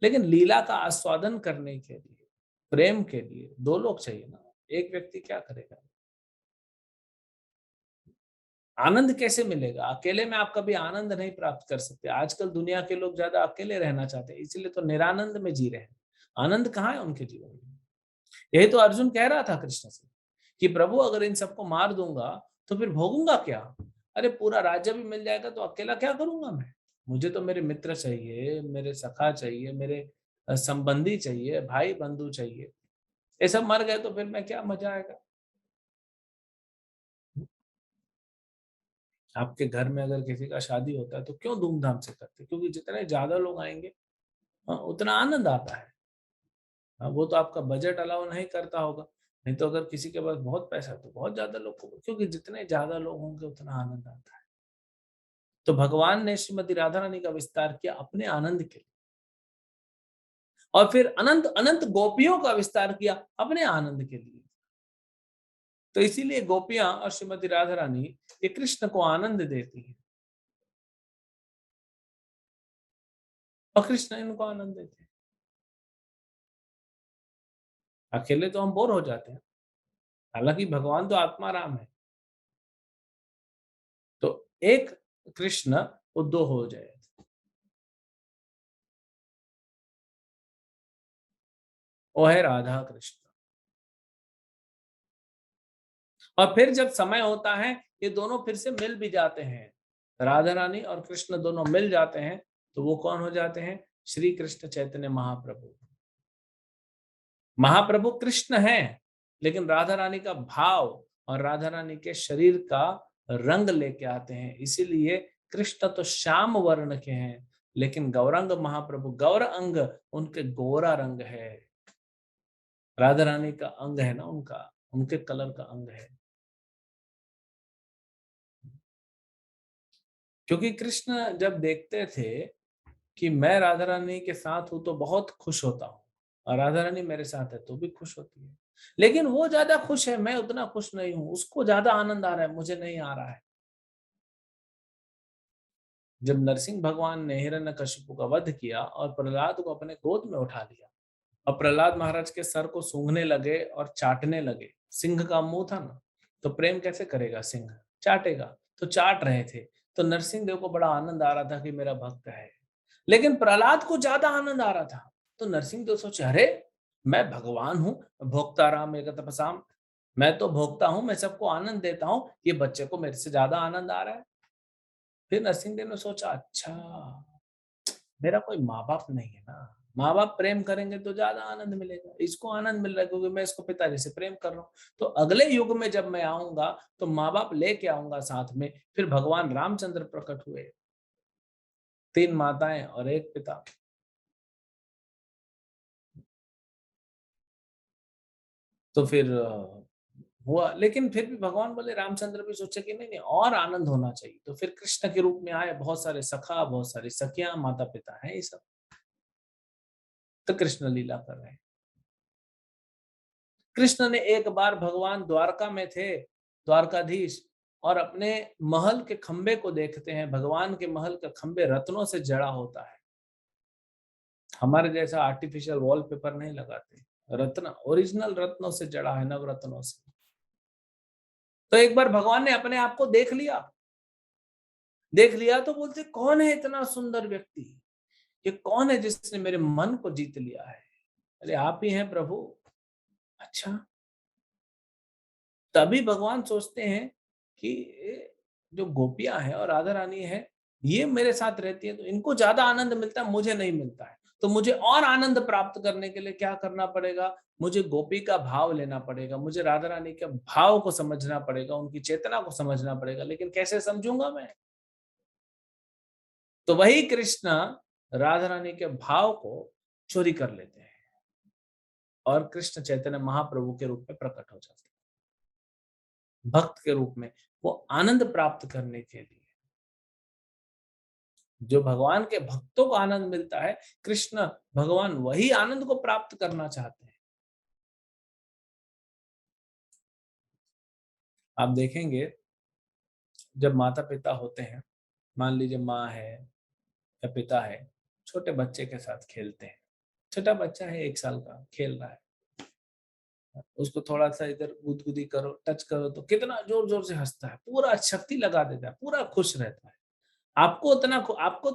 लेकिन लीला का आस्वादन करने के लिए, प्रेम के लिए दो लोग चाहिए ना, एक व्यक्ति क्या करेगा? आनंद कैसे मिलेगा? अकेले में आप कभी आनंद नहीं प्राप्त कर सकते। आजकल दुनिया के लोग ज्यादा अकेले रहना चाहते हैं, इसलिए तो निरानंद में जी रहे हैं। आनंद कहाँ है उनके जीवन में? यही तो अर्जुन कह रहा था कृष्ण से कि प्रभु अगर इन सबको मार दूंगा तो फिर भोगूंगा क्या? अरे पूरा राज्य भी मिल जाएगा तो अकेला क्या करूंगा मैं? मुझे तो मेरे मित्र चाहिए, मेरे सखा चाहिए, मेरे संबंधी चाहिए, भाई बंधु चाहिए। ये सब मर गए तो फिर मैं क्या मजा आएगा? आपके घर में अगर किसी का शादी होता है तो क्यों धूमधाम से करते? क्योंकि जितने ज्यादा लोग आएंगे, हाँ, उतना आनंद आता है। हाँ, वो तो आपका बजट अलाउ नहीं करता होगा। नहीं तो अगर किसी के पास बहुत पैसा है तो बहुत ज्यादा लोग होंगे, क्योंकि जितने ज्यादा लोग होंगे उतना आनंद आता है। तो भगवान ने श्रीमती राधा रानी का विस्तार किया अपने आनंद के लिए, और फिर अनंत अनंत गोपियों का विस्तार किया अपने आनंद के लिए। तो इसीलिए गोपियां और श्रीमती राधा रानी ये कृष्ण को आनंद देती है, और कृष्ण इनको आनंद देते हैं। अकेले तो हम बोर हो जाते हैं, हालांकि भगवान तो आत्मा राम है। तो एक कृष्ण वो दो हो जाए, वो है राधा कृष्ण। और फिर जब समय होता है ये दोनों फिर से मिल भी जाते हैं, राधा रानी और कृष्ण दोनों मिल जाते हैं। तो वो कौन हो जाते हैं? श्री कृष्ण चैतन्य महाप्रभु। महाप्रभु कृष्ण हैं, लेकिन राधा रानी का भाव और राधा रानी के शरीर का रंग लेके आते हैं। इसीलिए कृष्ण तो श्याम वर्ण के हैं, लेकिन गौरंग महाप्रभु गौर अंग उनके गोरा रंग है। राधा रानी का अंग है ना उनका, उनके कलर का अंग है। क्योंकि कृष्ण जब देखते थे कि मैं राधा रानी के साथ हूं तो बहुत खुश होता हूँ, और राधा रानी मेरे साथ है तो भी खुश होती है। लेकिन वो ज्यादा खुश है, मैं उतना खुश नहीं हूं, उसको ज्यादा आनंद आ रहा है, मुझे नहीं आ रहा है। जब नरसिंह भगवान ने हिरण्यकशिपु का वध किया और प्रहलाद को अपने गोद में उठा लिया, और प्रहलाद महाराज के सर को सूंघने लगे और चाटने लगे, सिंह का मुंह था ना, तो प्रेम कैसे करेगा सिंह? चाटेगा। तो चाट रहे थे, तो नरसिंह देव को बड़ा आनंद आ रहा था कि मेरा भक्त है। लेकिन प्रहलाद को ज्यादा आनंद आ रहा था। तो नरसिंह देव सोचे, अरे मैं भगवान हूं, भोक्ता राम एक तपसाम, मैं तो भोक्ता हूं, मैं सबको आनंद देता हूं, ये बच्चे को मेरे से ज्यादा आनंद आ रहा है। फिर नरसिंह देव ने सोचा, अच्छा मेरा कोई माँ बाप नहीं है ना, माँ बाप प्रेम करेंगे तो ज्यादा आनंद मिलेगा, इसको आनंद मिल रहा है क्योंकि मैं इसको पिताजी से प्रेम कर रहा हूँ। तो अगले युग में जब मैं आऊंगा तो माँ बाप लेके आऊंगा साथ में। फिर भगवान रामचंद्र प्रकट हुए, तीन माताएं और एक पिता। तो फिर हुआ, लेकिन फिर भी भगवान बोले, रामचंद्र भी सोचे कि नहीं नहीं और आनंद होना चाहिए, तो फिर कृष्ण के रूप में आए, बहुत सारे सखा, बहुत सारी सखियां, माता पिता हैं ये सब। तो कृष्ण लीला कर रहे हैं। कृष्ण ने एक बार, भगवान द्वारका में थे, द्वारकाधीश, और अपने महल के खंबे को देखते हैं। भगवान के महल का खंबे रत्नों से जड़ा होता है, हमारे जैसा आर्टिफिशियल वॉलपेपर नहीं लगाते, रत्न ओरिजिनल रत्नों से जड़ा है, नवरत्नों से। तो एक बार भगवान ने अपने आप को देख लिया, देख लिया तो बोलते, कौन है इतना सुंदर व्यक्ति, ये कौन है जिसने मेरे मन को जीत लिया है? अरे आप ही हैं प्रभु। अच्छा, तभी भगवान सोचते हैं कि जो गोपियां हैं और राधा रानी है, ये मेरे साथ रहती है तो इनको ज्यादा आनंद मिलता है, मुझे नहीं मिलता है। तो मुझे और आनंद प्राप्त करने के लिए क्या करना पड़ेगा? मुझे गोपी का भाव लेना पड़ेगा, मुझे राधा रानी के भाव को समझना पड़ेगा, उनकी चेतना को समझना पड़ेगा। लेकिन कैसे समझूंगा मैं? तो वही कृष्ण राधा रानी के भाव को चोरी कर लेते हैं और कृष्ण चैतन्य महाप्रभु के रूप में प्रकट हो जाते हैं, भक्त के रूप में। वो आनंद प्राप्त करने के लिए, जो भगवान के भक्तों को आनंद मिलता है, कृष्ण भगवान वही आनंद को प्राप्त करना चाहते हैं। आप देखेंगे, जब माता पिता होते हैं, मान लीजिए माँ है या पिता है, छोटे बच्चे के साथ खेलते हैं। छोटा बच्चा है, 1 साल का, खेल रहा है, उसको थोड़ा सा इधर गुदगुदी करो, टच करो तो कितना जोर जोर से हंसता है, पूरा शक्ति लगा देता है, पूरा खुश रहता है। आपको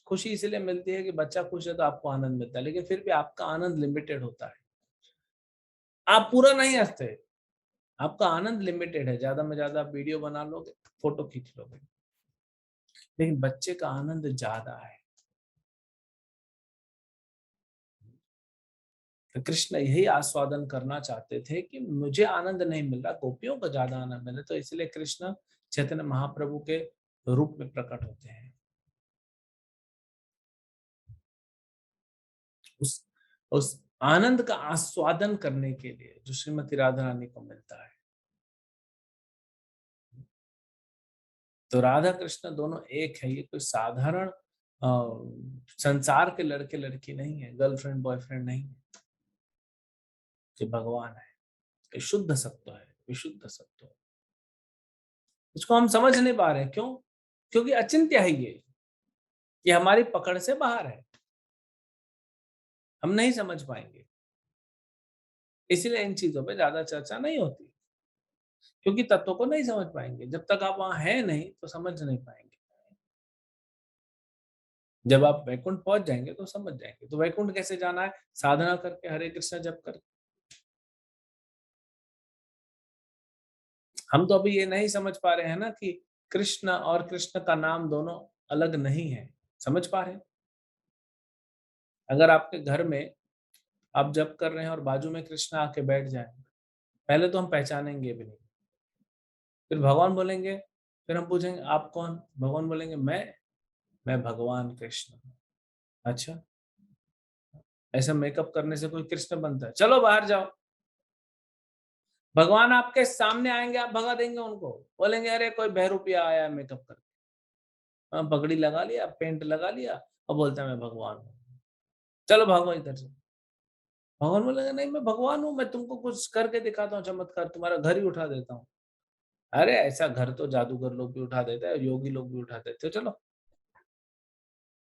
खुशी इसलिए मिलती है कि बच्चा खुश है तो आपको आनंद मिलता है, लेकिन फिर भी आपका आनंद लिमिटेड होता है। आप पूरा नहीं हंसते, आपका आनंद लिमिटेड है। ज्यादा में ज्यादा वीडियो बना लोगे, फोटो खींच लोगे, लेकिन बच्चे का आनंद ज्यादा है। तो कृष्ण यही आस्वादन करना चाहते थे कि मुझे आनंद नहीं मिल रहा, गोपियों को ज्यादा आनंद मिले, तो इसलिए कृष्ण चैतन्य महाप्रभु के रूप में प्रकट होते हैं। उस उस आनंद का आस्वादन करने के लिए जो श्रीमती राधा रानी को मिलता है। तो राधा कृष्ण दोनों एक है, ये कोई साधारण संसार के लड़के लड़की नहीं है, गर्लफ्रेंड बॉयफ्रेंड नहीं है। ये भगवान है, ये शुद्ध सत्व है, विशुद्ध सत्व है। इसको हम समझ नहीं पा रहे, क्यों? क्योंकि अचिंत्य है ये हमारी पकड़ से बाहर है, हम नहीं समझ पाएंगे। इसलिए इन चीजों पे ज्यादा चर्चा नहीं होती, क्योंकि तत्वों को नहीं समझ पाएंगे। जब तक आप वहां हैं नहीं तो समझ नहीं पाएंगे। जब आप वैकुंठ पहुंच जाएंगे तो समझ जाएंगे। तो वैकुंठ कैसे जाना है? साधना करके, हरे कृष्ण जप करके। हम तो अभी ये नहीं समझ पा रहे हैं ना कि कृष्ण और कृष्ण का नाम दोनों अलग नहीं है। समझ पा रहे हैं? अगर आपके घर में आप जप कर रहे हैं और बाजू में कृष्ण आके बैठ जाए, पहले तो हम पहचानेंगे भी नहीं। फिर भगवान बोलेंगे, फिर हम पूछेंगे आप कौन? भगवान बोलेंगे मैं भगवान कृष्ण हूं। अच्छा, ऐसा मेकअप करने से कोई कृष्ण बनता है? चलो बाहर जाओ। भगवान आपके सामने आएंगे, आप भगा देंगे उनको, बोलेंगे अरे कोई बहरूपिया आया है मेकअप करके। हाँ, पगड़ी लगा लिया, पेंट लगा लिया और बोलता है मैं भगवान हूँ। चलो भागो इधर से। भगवान बोलेंगे नहीं मैं भगवान हूँ, मैं तुमको कुछ करके दिखाता हूँ चमत्कार, तुम्हारा घर ही उठा देता हूँ। अरे ऐसा घर तो जादूगर लोग भी उठा देते हैं, योगी लोग भी उठा देते हैं। चलो,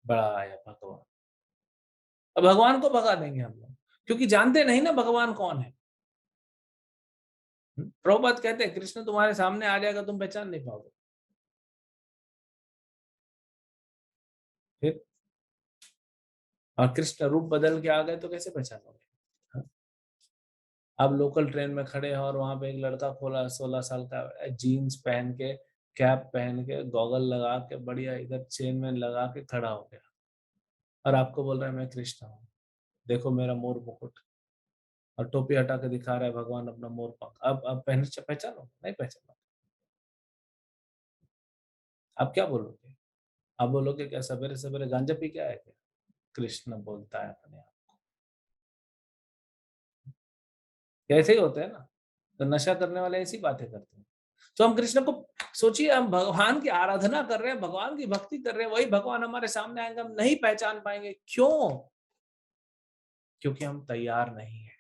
बड़ा आया भगवान। अब भगवान को भगा देंगे हम लोग, क्योंकि जानते नहीं ना भगवान कौन है। प्रभुपाद कहते हैं कृष्ण तुम्हारे सामने आ जाएगा, तुम पहचान नहीं पाओगे। फिर और कृष्ण रूप बदल के आ गए तो कैसे पहचानोगे? हाँ? आप लोकल ट्रेन में खड़े हैं और वहां पे एक लड़का खोला 16 साल का, जीन्स पहन के, कैप पहन के, गॉगल लगा के, बढ़िया इधर चेन में लगा के खड़ा हो गया और आपको बोल रहा है मैं कृष्ण हूँ, देखो मेरा मोर मुकुट, और टोपी हटा के दिखा रहा है भगवान अपना मोर पंख। अब पहचानो? नहीं पहचानो। आप क्या बोलोगे? आप बोलोगे क्या सवेरे सवेरे गांजा पी के आए थे? कृष्ण बोलता है अपने आप। कैसे ही होते हैं ना, तो नशा करने वाले ऐसी बातें करते हैं। तो हम कृष्ण को, सोचिए हम भगवान की आराधना कर रहे हैं, भगवान की भक्ति कर रहे हैं, वही भगवान हमारे सामने आएंगे, हम नहीं पहचान पाएंगे। क्यों? क्योंकि हम तैयार नहीं है।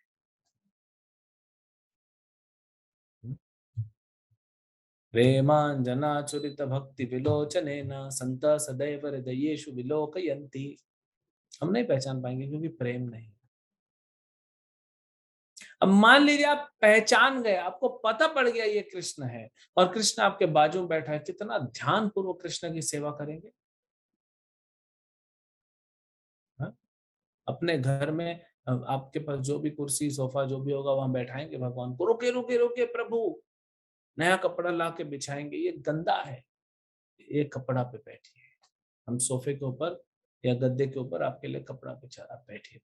प्रेमांजनाचुरित भक्ति विलोचनेन संत सदैव हृदयेषु विलोकयन्ति। हम नहीं पहचान पाएंगे क्योंकि प्रेम नहीं। अब मान लीजिए आप पहचान गए, आपको पता पड़ गया ये कृष्ण है और कृष्ण आपके बाजू में बैठा है, कितना ध्यान पूर्वक कृष्ण की सेवा करेंगे? हाँ? अपने घर में आपके पास जो भी कुर्सी सोफा जो भी होगा वहां बैठाएंगे भगवान को, रुके रुके रुके प्रभु, नया कपड़ा ला के बिछाएंगे, ये गंदा है, ये कपड़ा पे बैठिए। हम सोफे के ऊपर या गद्दे के ऊपर आपके लिए कपड़ा बिछा, आप बैठिए।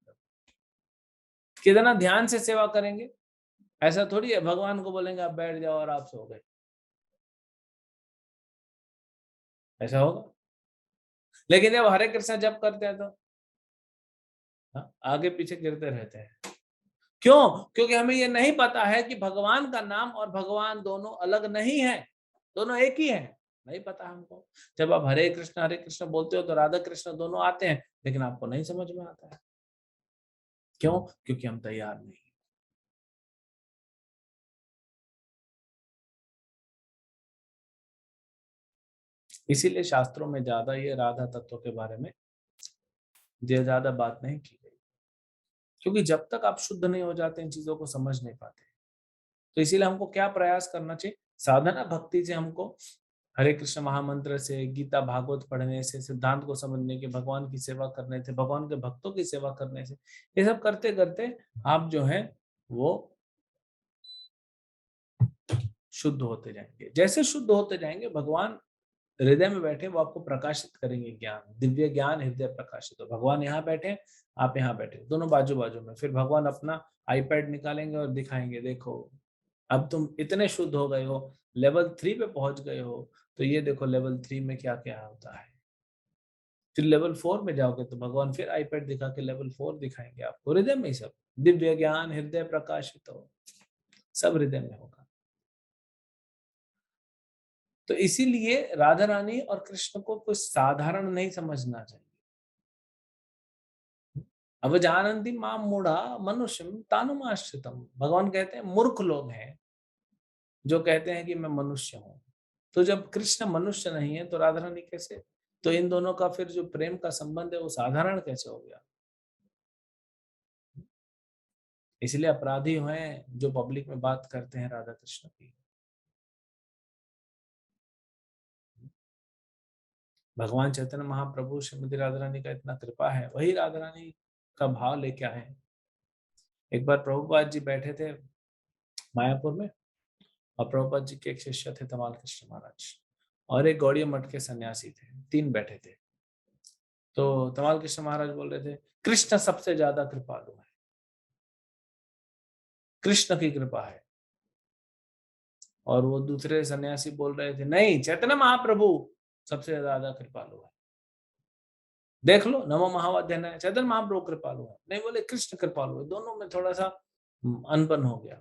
कितना ध्यान से सेवा करेंगे। ऐसा थोड़ी है भगवान को बोलेंगे आप बैठ जाओ और आप सो गए, ऐसा होगा? लेकिन जब हरे कृष्णा जप करते हैं तो आगे पीछे गिरते रहते हैं। क्यों? क्योंकि हमें ये नहीं पता है कि भगवान का नाम और भगवान दोनों अलग नहीं है, दोनों एक ही है। नहीं पता हमको। जब आप हरे कृष्ण बोलते हो तो राधा कृष्ण दोनों आते हैं, लेकिन आपको नहीं समझ में आता है। क्यों? क्योंकि हम तैयार नहीं। इसीलिए शास्त्रों में ज्यादा ये राधा तत्व के बारे में ज्यादा बात नहीं की गई, क्योंकि जब तक आप शुद्ध नहीं हो जाते इन चीजों को समझ नहीं पाते। तो इसीलिए हमको क्या प्रयास करना चाहिए? साधना भक्ति से हमको हरे कृष्ण महामंत्र से, गीता भागवत पढ़ने से, सिद्धांत को समझने के, भगवान की सेवा करने से, भगवान के भक्तों की सेवा करने से, ये सब करते करते आप जो है वो शुद्ध होते जाएंगे। जैसे शुद्ध होते जाएंगे भगवान हृदय में बैठे वो आपको प्रकाशित करेंगे ज्ञान, दिव्य ज्ञान हृदय प्रकाशित हो। भगवान यहाँ बैठे, आप यहाँ बैठे, दोनों बाजू बाजू में। फिर भगवान अपना आईपैड निकालेंगे और दिखाएंगे, देखो अब तुम इतने शुद्ध हो गए हो, लेवल 3 पे पहुंच गए हो, तो ये देखो लेवल 3 में क्या क्या होता है। फिर लेवल 4 में जाओगे तो भगवान फिर आईपैड दिखा के लेवल 4 दिखाएंगे आपको, हृदय में ही सब। दिव्य ज्ञान हृदय प्रकाशित हो, सब हृदय में होगा। तो इसीलिए राधा रानी और कृष्ण को कुछ साधारण नहीं समझना चाहिए। अब जानती माम मूढ़ा मनुष्यम तानुमाश्रितम, भगवान कहते हैं मूर्ख लोग हैं जो कहते हैं कि मैं मनुष्य हूं। तो जब कृष्ण मनुष्य नहीं है तो राधा रानी कैसे? तो इन दोनों का फिर जो प्रेम का संबंध है वो साधारण कैसे हो गया? इसलिए अपराधी हैं जो पब्लिक में बात करते हैं राधा कृष्ण की। भगवान चैतन्य महाप्रभु श्रीमती राधा रानी का इतना कृपा है, वही राधा रानी का भाव लेके आए हैं। एक बार प्रभुपाद जी बैठे थे मायापुर में, और प्रभुपाद जी के एक शिष्य थे तमाल कृष्ण महाराज, और एक गौड़िया मठ के सन्यासी थे, तीन बैठे थे। तो तमाल कृष्ण महाराज बोल रहे थे कृष्ण सबसे ज्यादा कृपालु है, कृष्ण की कृपा है। और वो दूसरे सन्यासी बोल रहे थे नहीं, चैतन्य महाप्रभु सबसे ज्यादा कृपालु है, देख लो नमो महावाद्य है, चैतन्य महाप्रभु कृपालु है, नहीं बोले कृष्ण कृपालु है। दोनों में थोड़ा सा अनबन हो गया।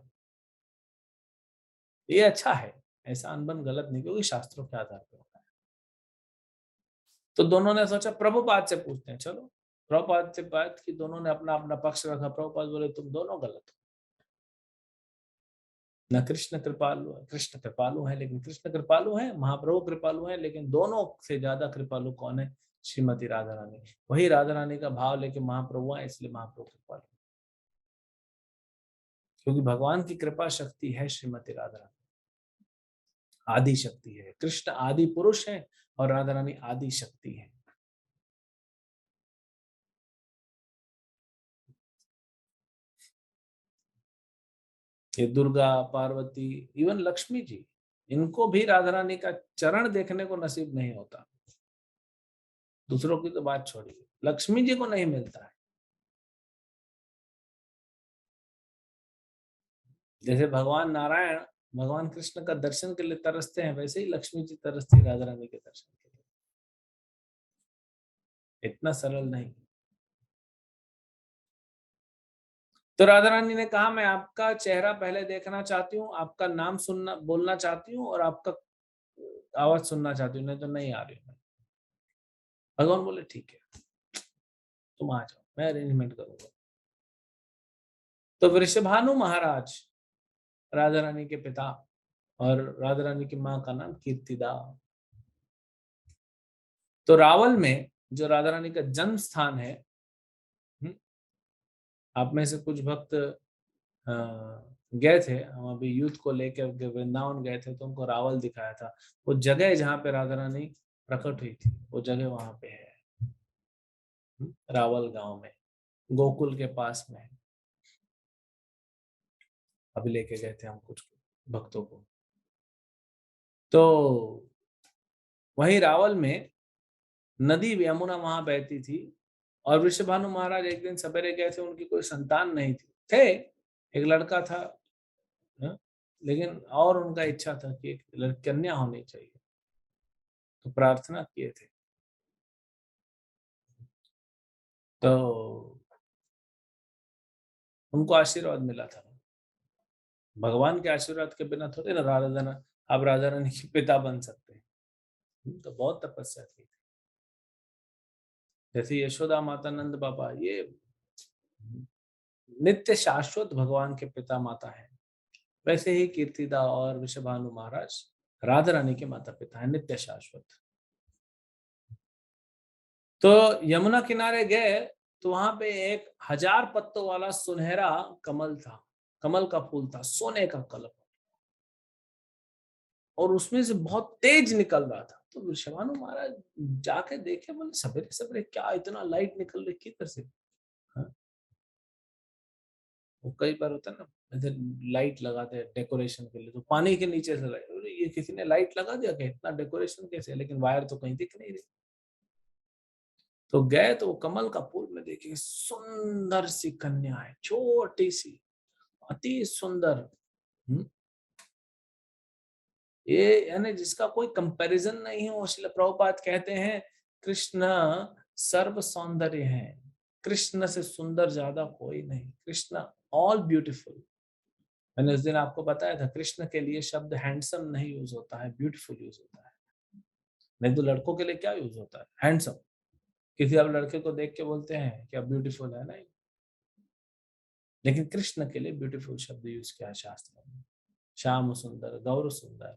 ये अच्छा है, ऐसा अनबन गलत नहीं, क्योंकि शास्त्रों के आधार पर होता है। तो दोनों ने सोचा प्रभुपाद से पूछते हैं, चलो प्रभुपाद से बात की, दोनों ने अपना अपना पक्ष रखा। प्रभुपाद बोले तुम दोनों गलत हो, न कृष्ण कृपालु है, कृष्ण कृपालु है, लेकिन कृष्ण कृपालु है, महाप्रभु कृपालु है, लेकिन दोनों से ज्यादा कृपालु कौन है? श्रीमती राधा रानी। वही राधा रानी का भाव लेके महाप्रभु है, इसलिए महाप्रभु कृपालु, क्योंकि भगवान की कृपा शक्ति है श्रीमती राधा रानी, आदि शक्ति है। कृष्ण आदि पुरुष है और राधा रानी आदि शक्ति है। ये दुर्गा, पार्वती, इवन लक्ष्मी जी, इनको भी राधा रानी का चरण देखने को नसीब नहीं होता। दूसरों की तो बात छोड़िए, लक्ष्मी जी को नहीं मिलता है। जैसे भगवान नारायण भगवान कृष्ण का दर्शन के लिए तरसते हैं, वैसे ही लक्ष्मी जी तरसती है राधा रानी के दर्शन के लिए। इतना सरल नहीं। तो राधा रानी ने कहा मैं आपका चेहरा पहले देखना चाहती हूँ, आपका नाम सुनना बोलना चाहती हूँ, और आपका आवाज सुनना चाहती हूँ, नहीं तो नहीं आ रही हूँ। भगवान बोले ठीक है, तुम आ जाओ, मैं अरेंजमेंट करूंगा। तो वृषभानु महाराज राधा रानी के पिता, और राधा रानी की माँ का नाम कीर्तिदा। तो रावल में जो राधा रानी का जन्म स्थान है, हम्म, आप में से कुछ भक्त गए थे, हम अभी यूथ को लेकर वृंदावन गए थे, तो उनको रावल दिखाया था। वो जगह जहाँ पे राधा रानी प्रकट हुई थी, वो जगह वहां पे है, रावल गांव में, गोकुल के पास में। अभी लेके गए थे हम कुछ भक्तों को। तो वही रावल में नदी यमुना वहां बहती थी और वृषभानु महाराज एक दिन सवेरे गए थे, उनकी कोई संतान नहीं थी, थे एक लड़का था, हाँ? लेकिन और उनका इच्छा था कि एक कन्या होनी चाहिए, तो प्रार्थना किए थे। तो उनको आशीर्वाद मिला था। भगवान के आशीर्वाद के बिना थोड़े ना आप राधा रानी के पिता बन सकते हैं। तो बहुत तपस्या की थी। जैसे यशोदा माता, नंद बाबा, ये नित्य शाश्वत भगवान के पिता माता हैं। वैसे ही कीर्तिदा और वृषभानु महाराज राधा रानी के माता पिता हैं, नित्य शाश्वत। तो यमुना किनारे गए तो वहां पे एक 1000 पत्तों वाला सुनहरा कमल था, कमल का फूल था, सोने का कलर, और उसमें से बहुत तेज निकल रहा था। तो वृषभानु महाराज जाके देखे, बोले सवेरे सवेरे क्या इतना लाइट निकल रही किधर से? हाँ? वो कई बार होता है ना, इधर लाइट लगाते हैं डेकोरेशन के लिए, तो पानी के नीचे से लाइट, ये किसी ने लाइट लगा दिया क्या, इतना डेकोरेशन कैसे? लेकिन वायर तो कहीं दिख नहीं रही। तो गए तो वो कमल का फूल में देखे, सुंदर सी कन्या है, छोटी सी, अति सुंदर। हम्म, ये यानी जिसका कोई कंपैरिजन नहीं हो। श्रील प्रभुपाद कहते हैं कृष्ण सर्व सौंदर्य है, कृष्ण से सुंदर ज्यादा कोई नहीं, कृष्ण ऑल ब्यूटीफुल। मैंने उस दिन आपको बताया था, कृष्ण के लिए शब्द हैंडसम नहीं यूज होता है, ब्यूटीफुल यूज होता है। नहीं तो लड़कों के लिए क्या यूज होता है? हैंडसम। किसी आप लड़के को देख के बोलते हैं क्या ब्यूटीफुल है? नहीं। लेकिन कृष्ण के लिए ब्यूटीफुल शब्द यूज किया है शास्त्र में। श्याम सुंदर, गौर सुंदर।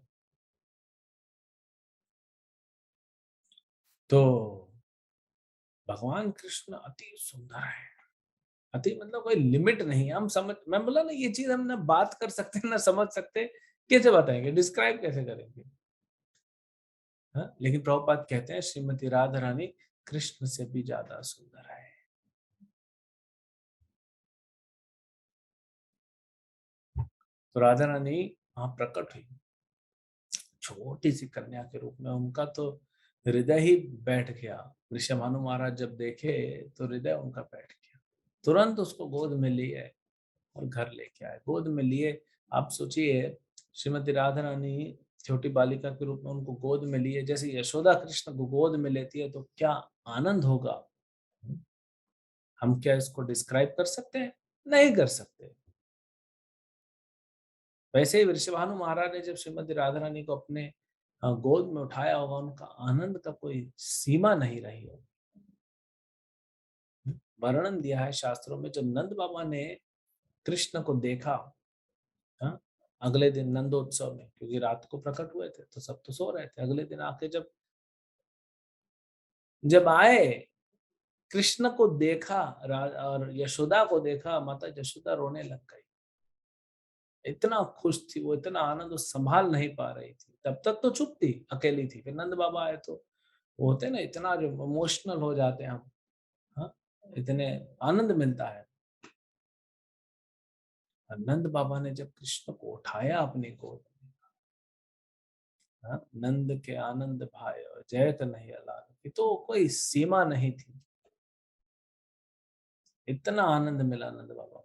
तो भगवान कृष्ण अति सुंदर है, अति मतलब कोई लिमिट नहीं। हम समझ, मैं बोला ना, ये चीज हम ना बात कर सकते ना समझ सकते, कैसे बताएंगे, डिस्क्राइब कैसे करेंगे? हाँ? लेकिन प्रभुपाद कहते हैं श्रीमती राधा रानी कृष्ण से भी ज्यादा सुंदर है। तो राधा रानी वहां प्रकट हुई छोटी सी कन्या के रूप में, उनका तो हृदय ही बैठ गया। ऋषभानु महाराज जब देखे तो हृदय उनका बैठ गया, तुरंत उसको गोद में लिए और घर लेके आए, गोद में लिए। आप सोचिए, श्रीमती राधा रानी छोटी बालिका के रूप में उनको गोद में लिए, जैसे यशोदा कृष्ण को गोद में लेती है तो क्या आनंद होगा। हम क्या इसको डिस्क्राइब कर सकते हैं? नहीं कर सकते। वैसे ही वृषभानु महाराज ने जब श्रीमती राधा रानी को अपने गोद में उठाया होगा, उनका आनंद का कोई सीमा नहीं रही होगी। वर्णन दिया है शास्त्रों में, जब नंद बाबा ने कृष्ण को देखा, हाँ, अगले दिन नंदोत्सव में, क्योंकि रात को प्रकट हुए थे तो सब तो सो रहे थे, अगले दिन आके जब जब आए, कृष्ण को देखा और यशोदा को देखा, माता यशोदा रोने लग गई। इतना खुश थी वो, इतना आनंद वो संभाल नहीं पा रही थी। तब तक तो चुप थी, अकेली थी, फिर नंद बाबा आए तो वो होते ना, इतना जो इमोशनल हो जाते हैं हम, हाँ, इतने आनंद मिलता है। और नंद बाबा ने जब कृष्ण को उठाया अपनी गोद में, हाँ, नंद के आनंद भाई और जयत नहीं अलाल की तो कोई सीमा नहीं थी। इतना आनंद मिला नंद बाबा को।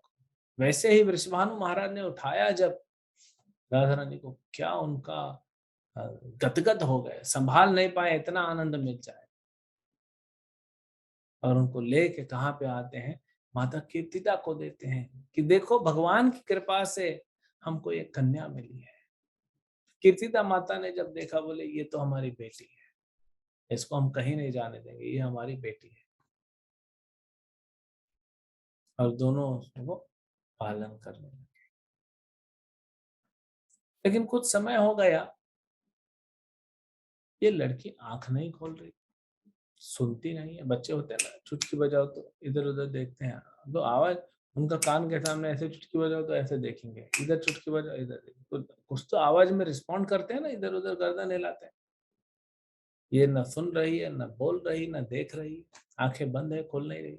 वैसे ही वृषभानु महाराज ने उठाया जब राधा रानी को, क्या उनका गदगद हो गए, संभाल नहीं पाए, इतना आनंद मिल जाए। और उनको लेके कहाँ पे आते हैं, माता कीर्तिदा को देते हैं कि देखो भगवान की कृपा से हमको एक कन्या मिली है। कीर्तिदा माता ने जब देखा, बोले ये तो हमारी बेटी है, इसको हम कहीं नहीं जाने देंगे, ये हमारी बेटी है। और दोनों उसको पालन करने लगे। लेकिन कुछ समय हो गया, ये लड़की आंख नहीं खोल रही, सुनती नहीं है। बच्चे होते हैं ना, चुटकी बजाओ तो इधर उधर देखते हैं, तो आवाज, उनका कान के सामने ऐसे चुटकी बजाओ तो ऐसे देखेंगे, इधर चुटकी बजाओ इधर देखेंगे, तो कुछ तो आवाज में रिस्पॉन्ड करते हैं ना, इधर उधर गर्दन हिलाते हैं। ये न सुन रही है, न बोल रही, न देख रही, आंखें बंद है, खोल नहीं रही।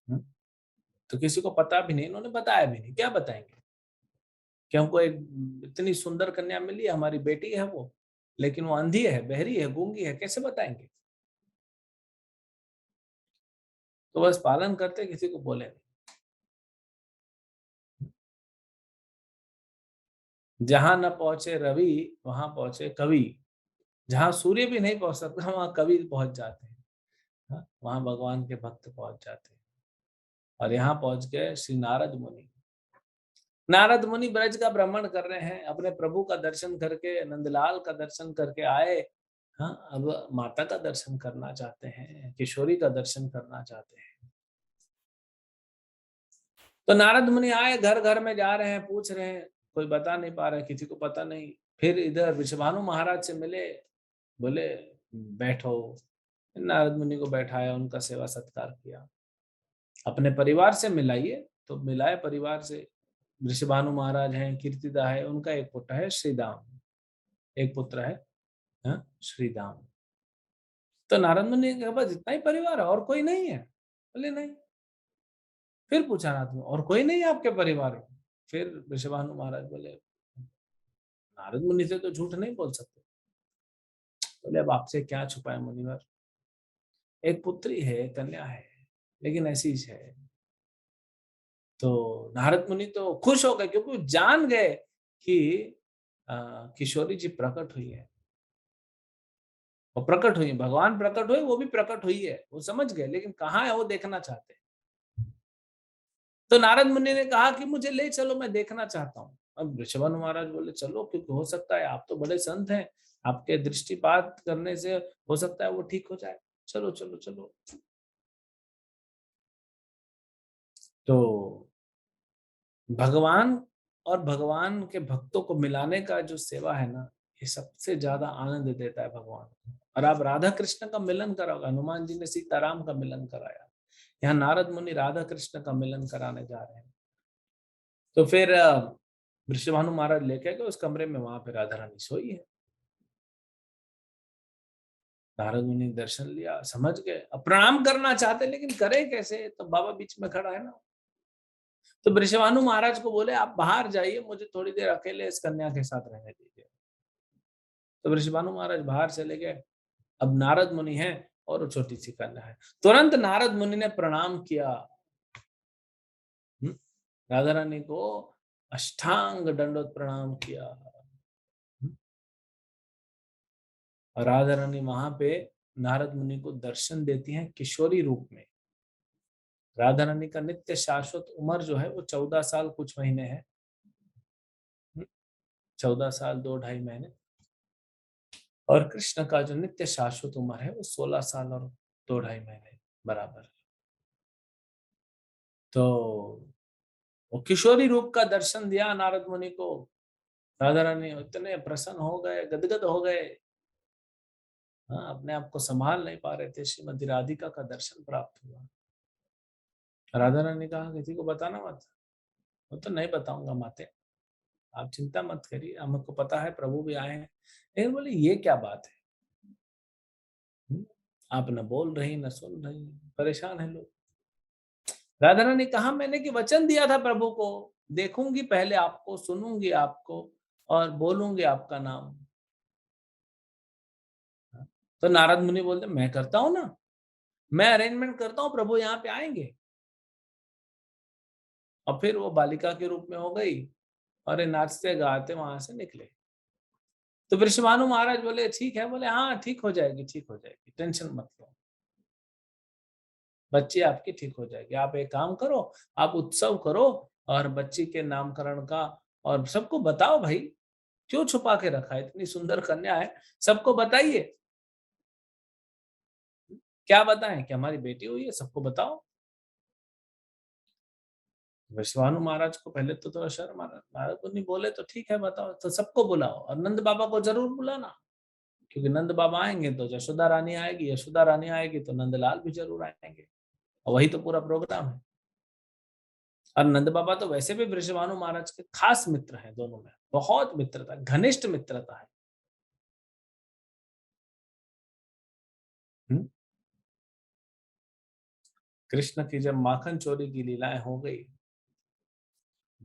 हम्म? तो किसी को पता भी नहीं, इन्होंने बताया भी नहीं, क्या बताएंगे कि हमको एक इतनी सुंदर कन्या मिली, हमारी बेटी है वो। लेकिन वो अंधी है, बहरी है, गूंगी है, कैसे बताएंगे? तो बस पालन करते, किसी को बोले नहीं। जहां न पहुंचे रवि, वहां पहुंचे कवि। जहां सूर्य भी नहीं पहुंच सकता, वहां कवि पहुंच जाते हैं। हाँ, वहां भगवान के भक्त पहुंच जाते हैं। और यहाँ पहुंच गए श्री नारद मुनि। नारद मुनि ब्रज का भ्रमण कर रहे हैं, अपने प्रभु का दर्शन करके, नंदलाल का दर्शन करके आए। हाँ, अब माता का दर्शन करना चाहते हैं, किशोरी का दर्शन करना चाहते हैं। तो नारद मुनि आए, घर घर में जा रहे हैं, पूछ रहे हैं, कोई बता नहीं पा रहा है, किसी को पता नहीं। फिर इधर वृषभानु महाराज से मिले, बोले बैठो। नारद मुनि को बैठाया, उनका सेवा सत्कार किया। अपने परिवार से मिलाइए, तो मिलाए परिवार से। वृषभानु महाराज हैं, कीर्तिदा है, उनका एक पुत्र है श्रीदाम, एक पुत्र है, हाँ, श्रीदाम। तो नारद मुनि के पास इतना ही परिवार है, और कोई नहीं है? बोले नहीं। फिर पूछा नारद मुनि, और कोई नहीं है आपके परिवार में? फिर वृषभानु महाराज बोले, नारद मुनि से तो झूठ नहीं बोल सकते। बोले अब आपसे क्या छुपाए मुनिवर, एक पुत्री है, कन्या है, लेकिन ऐसी ही है। तो नारद मुनि तो खुश हो गए, क्योंकि वो जान गए कि किशोरी जी प्रकट हुई है। वो प्रकट हुई, भगवान प्रकट हुए, वो भी प्रकट हुई है, वो समझ गए, लेकिन कहाँ है वो देखना चाहते हैं। तो नारद मुनि ने कहा कि मुझे ले चलो, मैं देखना चाहता हूँ। अब ऋषभानु महाराज बोले चलो, क्योंकि हो सकता है, आप तो बड़े संत हैं, आपके दृष्टिपात करने से हो सकता है वो ठीक हो जाए। चलो चलो चलो। तो भगवान और भगवान के भक्तों को मिलाने का जो सेवा है ना, ये सबसे ज्यादा आनंद देता है भगवान को। और आप राधा कृष्ण का मिलन कराओगे, हनुमान जी ने सीताराम का मिलन कराया, यहाँ नारद मुनि राधा कृष्ण का मिलन कराने जा रहे हैं। तो फिर वृषभानु महाराज लेके गए उस कमरे में, वहां पे राधा रानी सोई है। नारद मुनि ने दर्शन लिया, समझ गए, अब प्रणाम करना चाहते, लेकिन करे कैसे, तो बाबा बीच में खड़ा है ना। तो वृषभानु महाराज को बोले आप बाहर जाइए, मुझे थोड़ी देर अकेले इस कन्या के साथ रहने दीजिए। तो वृषभानु महाराज बाहर चले गए। अब नारद मुनि है और वो छोटी सी कन्या है। तुरंत नारद मुनि ने प्रणाम किया, राधा रानी को अष्टांग दंडोत प्रणाम किया। और राधा रानी वहां पे नारद मुनि को दर्शन देती हैं किशोरी रूप में। राधा रानी का नित्य शाश्वत उम्र जो है वो 14 साल कुछ महीने है। 14 साल 2 ढाई महीने। और कृष्ण का जो नित्य शाश्वत उम्र है वो 16 साल और 2 ढाई महीने बराबर। तो वो किशोरी रूप का दर्शन दिया नारद मुनि को। राधा रानी इतने प्रसन्न हो गए, गदगद हो गए। हाँ, अपने आप को संभाल नहीं पा रहे थे। श्रीमती राधिका का दर्शन प्राप्त हुआ। राधा रानी ने कहा किसी को बताना मत। वो तो नहीं बताऊंगा माते, आप चिंता मत करिए, हमको पता है प्रभु भी आए हैं। लेकिन बोले ये क्या बात है, आप न बोल रही न सुन रही, परेशान है लोग। राधा रानी ने कहा मैंने कि वचन दिया था प्रभु को, देखूंगी पहले आपको, सुनूंगी आपको और बोलूंगी आपका नाम। तो नारद मुनि बोलते मैं करता हूं ना, मैं अरेंजमेंट करता हूँ, प्रभु यहाँ पे आएंगे। और फिर वो बालिका के रूप में हो गई और ये नाचते गाते वहां से निकले। तो वृषभानु महाराज बोले ठीक है, बोले हाँ ठीक हो जाएगी, ठीक हो जाएगी, टेंशन मत लो, बच्ची आपकी ठीक हो जाएगी। आप एक काम करो, आप उत्सव करो और बच्ची के नामकरण का, और सबको बताओ भाई, क्यों छुपा के रखा है, इतनी सुंदर कन्या है, सबको बताइए। क्या बताएं कि हमारी बेटी हुई है, सबको बताओ। विश्वानु महाराज को पहले तो थोड़ा शर्म आ रहा, नारद मुनि बोले तो ठीक है बताओ, तो सबको बुलाओ और नंद बाबा को जरूर बुलाना, क्योंकि नंद बाबा आएंगे तो यशोदा रानी आएगी, यशोदा रानी आएगी तो नंदलाल भी जरूर आएंगे, और वही तो पूरा प्रोग्राम है। और नंद बाबा तो वैसे भी वृषभानु महाराज के खास मित्र हैं, दोनों में बहुत मित्रता, घनिष्ठ मित्रता है। हम्म? कृष्ण की जब माखन चोरी की लीलाएं हो गई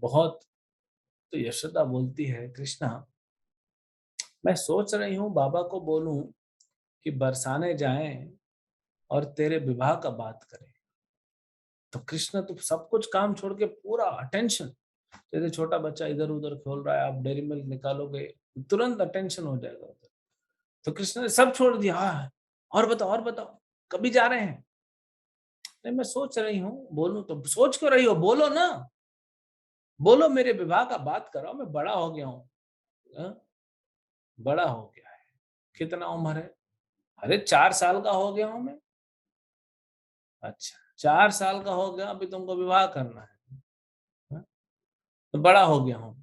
बहुत, तो यशोदा बोलती है कृष्णा, मैं सोच रही हूँ बाबा को बोलूं कि बरसाने जाएं और तेरे विवाह का बात करें। तो कृष्ण तो सब कुछ काम छोड़ के पूरा अटेंशन, जैसे छोटा बच्चा इधर उधर खेल रहा है, आप डेयरी मिल्क निकालोगे तुरंत अटेंशन हो जाएगा उधर। तो कृष्ण ने सब छोड़ दिया। हाँ, और बताओ कभी जा रहे हैं? नहीं, मैं सोच रही हूँ बोलूं। तो सोच क्यों रही हो, बोलो ना, बोलो मेरे विवाह का बात करो, मैं बड़ा हो गया हूँ। हाँ? बड़ा हो गया है, कितना उम्र है? अरे 4 साल का हो गया हूँ मैं। अच्छा, 4 साल का हो गया, अभी तुमको विवाह करना है? हाँ? तो बड़ा हो गया हूँ,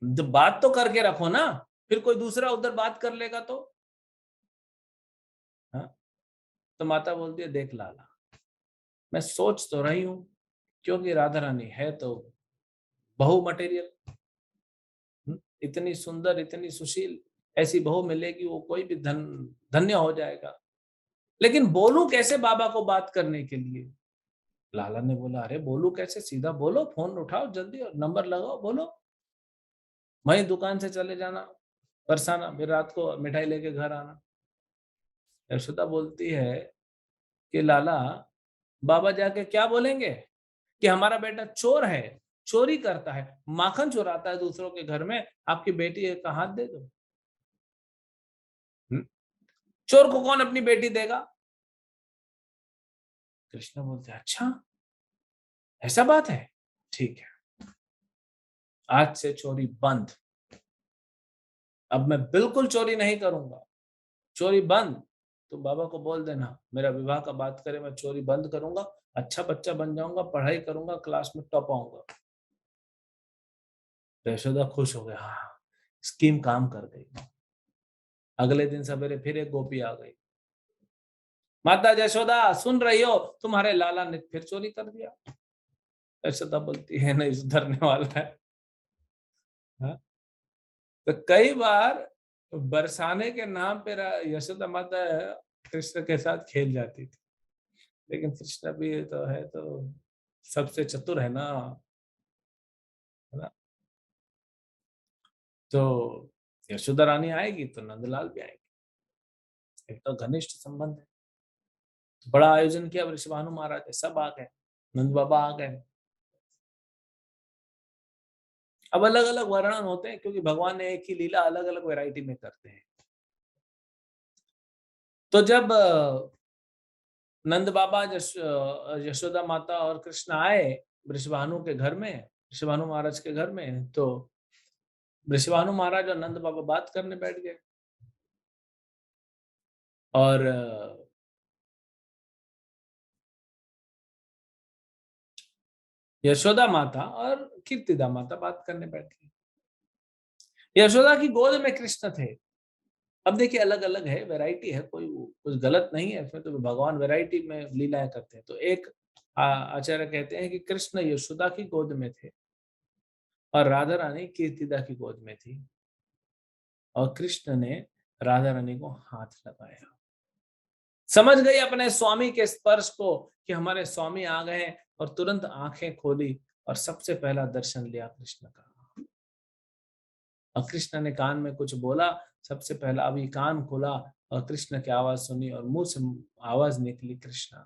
तो बात तो करके रखो ना, फिर कोई दूसरा उधर बात कर लेगा तो। हाँ? तो माता बोलती है देख लाला, मैं सोच तो रही हूँ, क्योंकि राधा रानी है तो बहु मटेरियल, इतनी सुंदर इतनी सुशील, ऐसी बहू मिलेगी वो कोई भी धन्य हो जाएगा। लेकिन बोलूं कैसे बाबा को बात करने के लिए? लाला ने बोला अरे बोलू कैसे, सीधा बोलो, फोन उठाओ जल्दी और नंबर लगाओ, बोलो। वहीं दुकान से चले जाना, बरसाना, फिर रात को मिठाई लेके घर आना। यशोदा बोलती है कि लाला, बाबा जाके क्या बोलेंगे कि हमारा बेटा चोर है, चोरी करता है, माखन चुराता है दूसरों के घर में, आपकी बेटी है का हाथ दे दो। हम्म? चोर को कौन अपनी बेटी देगा? कृष्ण बोलते अच्छा, ऐसा बात है, ठीक है, आज से चोरी बंद, अब मैं बिल्कुल चोरी नहीं करूंगा, चोरी बंद। तो बाबा को बोल देना मेरा विवाह का बात करे, मैं चोरी बंद करूंगा, अच्छा बच्चा बन जाऊंगा, पढ़ाई करूंगा, क्लास में टॉप आऊंगा। तो यशोदा खुश हो गया, हाँ स्कीम काम कर गई। अगले दिन सवेरे फिर एक गोपी आ गई, माता यशोदा सुन रही हो, तुम्हारे लाला ने फिर चोरी कर दिया। यशोदा बोलती है नहीं सुधरने वाला है। हाँ? तो कई बार बरसाने के नाम पे यशोदा माता कृष्ण के साथ खेल जाती थी, लेकिन कृष्ण भी तो है तो सबसे चतुर है ना, है ना? तो यशोदा रानी आएगी तो नंदलाल भी आएंगे, एक तो घनिष्ठ संबंध है। तो बड़ा आयोजन किया, वृषभानु महाराज है, सब आ गए, नंद बाबा आ गए। अब अलग अलग वर्णन होते हैं क्योंकि भगवान ने एक ही लीला अलग अलग वैरायटी में करते हैं। तो जब नंद बाबा यशोदा माता और कृष्ण आए वृषभानु के घर में, वृषभानु महाराज के घर में, तो वृषभानु महाराज और नंद बाबा बात करने बैठ गए। और यशोदा माता और कीर्तिदा माता बात करने बैठ गई। यशोदा की गोद में कृष्ण थे। अब देखिए अलग अलग है, वैरायटी है, कोई कुछ गलत नहीं है इसमें, तो भगवान वैरायटी में लीलाएं करते हैं। तो एक आचार्य कहते हैं कि कृष्ण यशोदा की गोद में थे और राधा रानी कीर्तिदा की गोद में थी, और कृष्ण ने राधा रानी को हाथ लगाया। समझ गई अपने स्वामी के स्पर्श को कि हमारे स्वामी आ गए हैं, और तुरंत आंखें खोली और सबसे पहला दर्शन लिया कृष्ण का। और कृष्ण ने कान में कुछ बोला, सबसे पहला अभी कान खोला और कृष्ण की आवाज सुनी और मुंह से आवाज निकली कृष्ण।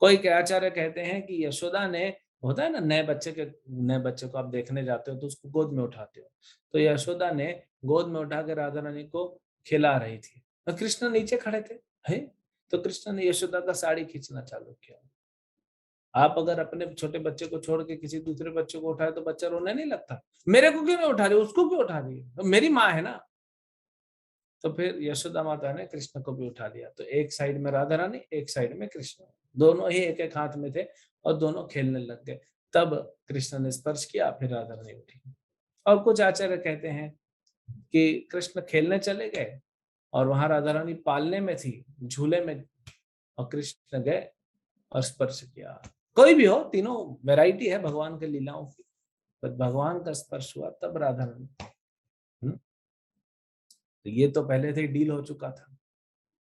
कोई के आचार्य कहते हैं कि यशोदा ने, होता है ना नए बच्चे को आप देखने जाते हो तो उसको गोद में उठाते हो, तो यशोदा ने गोद में उठा के राधा रानी को खिला रही थी और कृष्ण नीचे खड़े थे। है? तो कृष्ण ने यशोदा का साड़ी खींचना चालू किया। आप अगर अपने छोटे बच्चे को छोड़ के किसी दूसरे बच्चे को उठाए तो बच्चा रोने नहीं लगता, मेरे को क्यों नहीं उठा रही, उसको क्यों उठा रही है, तो मेरी माँ है ना। तो फिर यशोदा माता ने कृष्ण को भी उठा लिया, तो एक साइड में राधा रानी, एक साइड में कृष्ण, दोनों ही एक एक हाथ में थे और दोनों खेलने लग गए। तब कृष्ण ने स्पर्श किया, फिर राधा रानी उठी। और कुछ आचार्य कहते हैं कि कृष्ण खेलने चले गए और वहां राधा रानी पालने में थी, झूले में, और कृष्ण गए और स्पर्श किया। कोई भी हो, तीनों वैरायटी है भगवान के लीलाओं की, पर भगवान का स्पर्श हुआ तब राधा रानी। तो ये तो पहले से डील हो चुका था।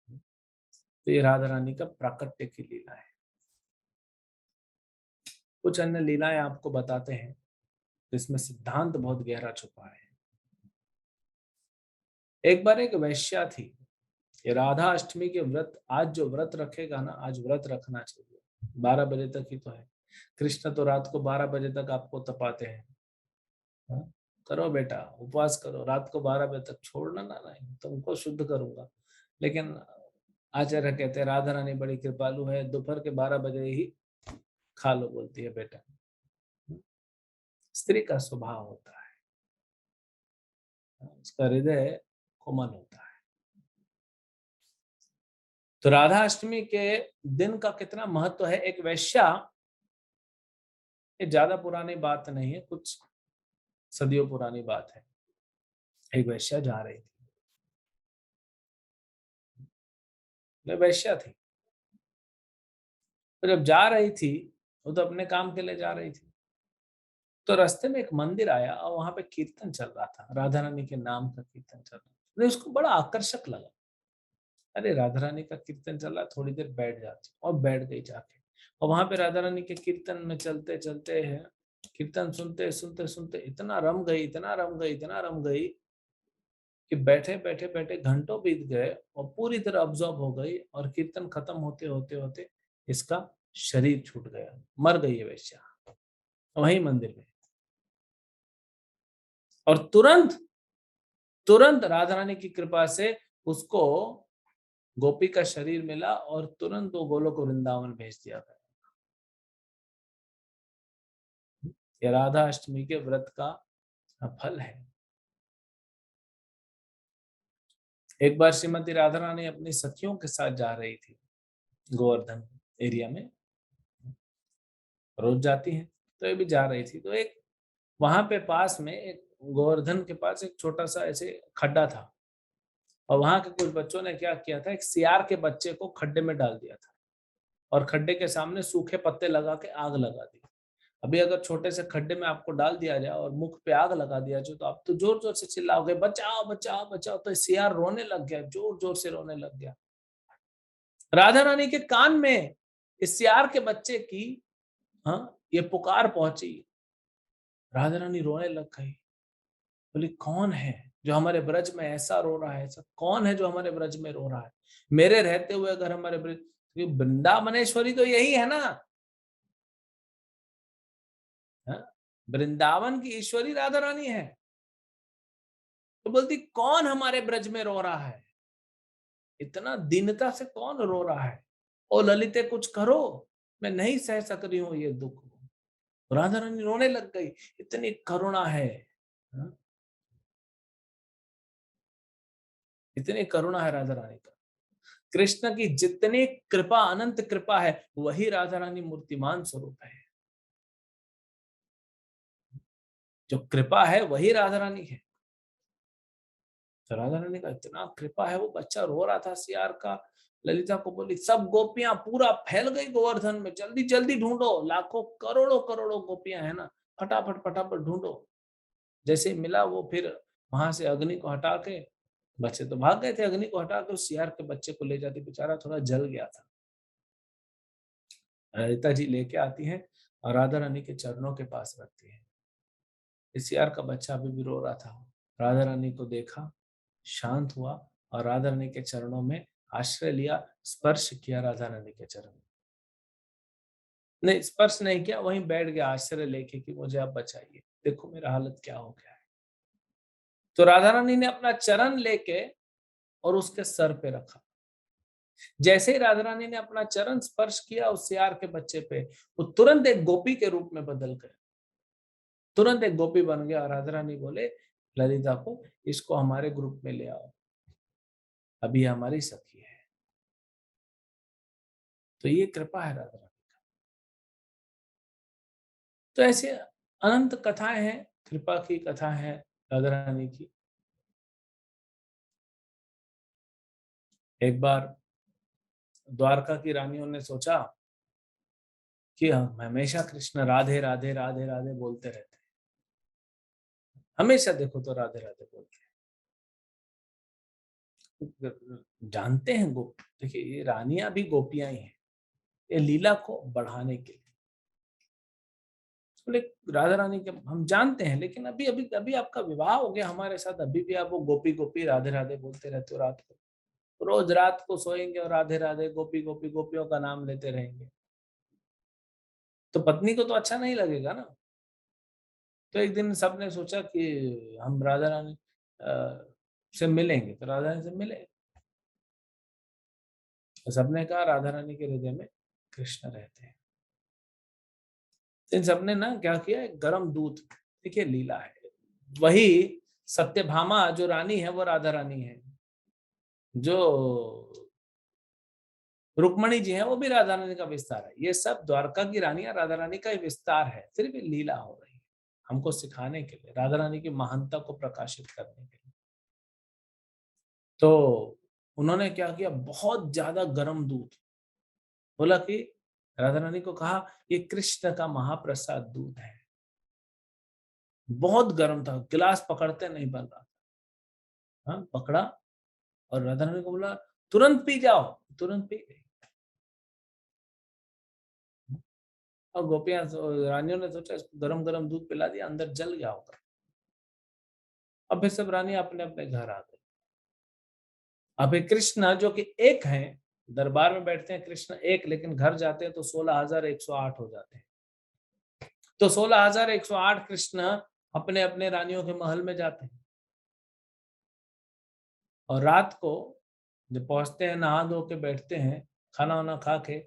तो ये राधा रानी का प्राकट्य की लीला है। कुछ अन्य लीलाएं आपको बताते हैं, तो इसमें सिद्धांत बहुत गहरा छुपा है। एक बार एक वैश्या थी, ये राधा अष्टमी के व्रत, आज जो व्रत रखेगा ना, आज व्रत रखना चाहिए। 12 बजे तक ही तो है। कृष्ण तो रात को 12 बजे तक आपको तपाते हैं। हाँ? करो बेटा, उपवास करो, रात को 12 बजे तक छोड़ना ना, नहीं तुमको शुद्ध करूंगा। लेकिन आचार्य कहते हैं राधा रानी बड़ी कृपालु है, दोपहर के 12 बजे ही खा लो बोलती है बेटा। स्त्री का स्वभाव होता है, उसका हृदय कोमल होता है। तो राधा अष्टमी के दिन का कितना महत्व है। एक वैश्या, ये ज्यादा पुरानी बात नहीं है, कुछ सदियों पुरानी बात है। एक वैश्या जा रही थी, वो वैश्या थी, तो जब जा रही थी, वो तो अपने काम के लिए जा रही थी, तो रास्ते में एक मंदिर आया और वहां पे कीर्तन चल रहा था, राधा रानी के नाम का कीर्तन चल रहा था। तो उसको बड़ा आकर्षक लगा, अरे राधा रानी का कीर्तन चल रहा, थोड़ी देर बैठ जाती हूँ, और बैठ गई जाके। और वहां पे राधा रानी के कीर्तन में चलते चलते हैं, कीर्तन सुनते सुनते सुनते इतना रम गई, इतना रम गई, इतना रम गई कि बैठे बैठे बैठे घंटों बीत गए और पूरी तरह अब्जॉर्ब हो गई, और कीर्तन खत्म होते होते होते इसका शरीर छूट गया, मर गई है वैश्या वही मंदिर में। और तुरंत तुरंत राधा रानी की कृपा से उसको गोपी का शरीर मिला, और तुरंत वो गोलोक वृंदावन भेज दिया गया। ये राधा अष्टमी के व्रत का फल है। एक बार श्रीमती राधा रानी अपनी सखियों के साथ जा रही थी गोवर्धन एरिया में, रोज जाती हैं, तो ये भी जा रही थी, तो एक वहां पे पास में एक गोवर्धन के पास एक छोटा सा ऐसे खड्डा था, और वहां के कुछ बच्चों ने क्या किया था, एक सियार के बच्चे को खड्डे में डाल दिया था, और खड्डे के सामने सूखे पत्ते लगा के आग लगा दी। अभी अगर छोटे से खड्डे में आपको डाल दिया जाए और मुख पे आग लगा दिया जाए, तो आप तो जोर जोर से चिल्लाओगे बचाओ बचाओ बचाओ, तो सियार रोने लग गया, जोर जोर से रोने लग गया। राधा रानी के कान में इस सियार के बच्चे की, हाँ, ये पुकार पहुंची। राधा रानी रोने लग गई, बोली कौन है जो हमारे ब्रज में ऐसा रो रहा है, ऐसा कौन है जो हमारे ब्रज में रो रहा है, मेरे रहते हुए अगर हमारे ब्रज, वृंदावनेश्वरी तो यही है ना, हाँ? वृंदावन की ईश्वरी राधा रानी है। तो बोलती कौन हमारे ब्रज में रो रहा है, इतना दीनता से कौन रो रहा है, ओ ललिते कुछ करो, मैं नहीं सह सक रही हूँ ये दुख। राधा रानी रोने लग गई, इतनी करुणा है, हाँ? इतनी करुणा है राधा रानी का। कृष्ण की जितनी कृपा, अनंत कृपा है, वही राधा रानी मूर्तिमान स्वरूप है। जो कृपा है वही राधा रानी है। तो राधा रानी का इतना कृपा है, वो बच्चा रो रहा था सियार का, ललिता को बोली सब गोपियां पूरा फैल गई गोवर्धन में, जल्दी जल्दी ढूंढो, लाखों करोड़ों करोड़ों गोपियां है ना, फटाफट फटाफट ढूंढो। जैसे ही मिला वो फिर वहां से अग्नि को हटा के, बच्चे तो भाग गए थे, अग्नि को हटा के उस सियार के बच्चे को ले जाती, बेचारा थोड़ा जल गया था। ललिता जी लेके आती हैं और राधा रानी के चरणों के पास रखती है। इस सियार का बच्चा अभी भी रो रहा था, राधा रानी को देखा, शांत हुआ, और राधा रानी के चरणों में आश्रय लिया, स्पर्श किया राधा रानी के चरण, नहीं स्पर्श नहीं किया, वहीं बैठ गया आश्रय लेके कि मुझे आप बचाइए, देखो मेरा हालत क्या हो गया है। तो राधा रानी ने अपना चरण लेके और उसके सर पे रखा। जैसे ही राधा रानी ने अपना चरण स्पर्श किया उस सियार के बच्चे पे, वो तुरंत एक गोपी के रूप में बदल गया, तुरंत एक गोपी बन गया। और राधा रानी बोले ललिता को, इसको हमारे ग्रुप में ले आओ, अभी हमारी सखी है। तो ये कृपा है राधा रानी। तो ऐसे अनंत कथाएं हैं, कृपा की कथा है राधा रानी की। एक बार द्वारका की रानियों ने सोचा कि हम हमेशा कृष्ण राधे राधे राधे राधे बोलते रहते हैं, हमेशा देखो तो राधे राधे बोलते हैं। जानते हैं गोप, देखिए ये रानियां भी गोपियां ही हैं, ये लीला को बढ़ाने के लिए। बोले राधा रानी के हम जानते हैं, लेकिन अभी अभी अभी आपका विवाह हो गया हमारे साथ, अभी भी आप वो गोपी गोपी राधे राधे बोलते रहते हो रात को, रोज रात को सोएंगे और राधे राधे गोपी गोपी गोपियों का नाम लेते रहेंगे, तो पत्नी को तो अच्छा नहीं लगेगा ना। तो एक दिन सबने सोचा कि हम राधा रानी से मिलेंगे, तो राधा रानी से मिले। तो सबने कहा राधा रानी के हृदय में कृष्ण रहते हैं। तो इन सबने ना क्या किया, एक गर्म दूध, देखिए लीला है, वही सत्यभामा जो रानी है वो राधा रानी है, जो रुक्मणी जी है वो भी राधा रानी का विस्तार है। ये सब द्वारका की रानियां राधा रानी का ही विस्तार है, सिर्फ ये लीला हो रही है हमको सिखाने के लिए, राधा रानी की महानता को प्रकाशित करने के लिए। तो उन्होंने क्या किया, बहुत ज्यादा गर्म दूध, बोला कि राधा रानी को कहा ये कृष्ण का महाप्रसाद दूध है। बहुत गर्म था, गिलास पकड़ते नहीं बन रहा था। हाँ, पकड़ा और राधा रानी को बोला तुरंत पी जाओ, तुरंत पी गई। और गोपियां रानियों ने सोचा इसको गरम गरम दूध पिला दिया, अंदर जल गया होगा। अब फिर सब रानी अपने अपने घर आ गई। अब ये कृष्ण जो कि एक हैं, दरबार में बैठते हैं कृष्ण एक, लेकिन घर जाते हैं तो 16,108 हो जाते हैं। तो 16,108 कृष्ण अपने अपने रानियों के महल में जाते हैं, और रात को जब पहुंचते हैं, नहा धो के बैठते हैं, खाना वाना खा के,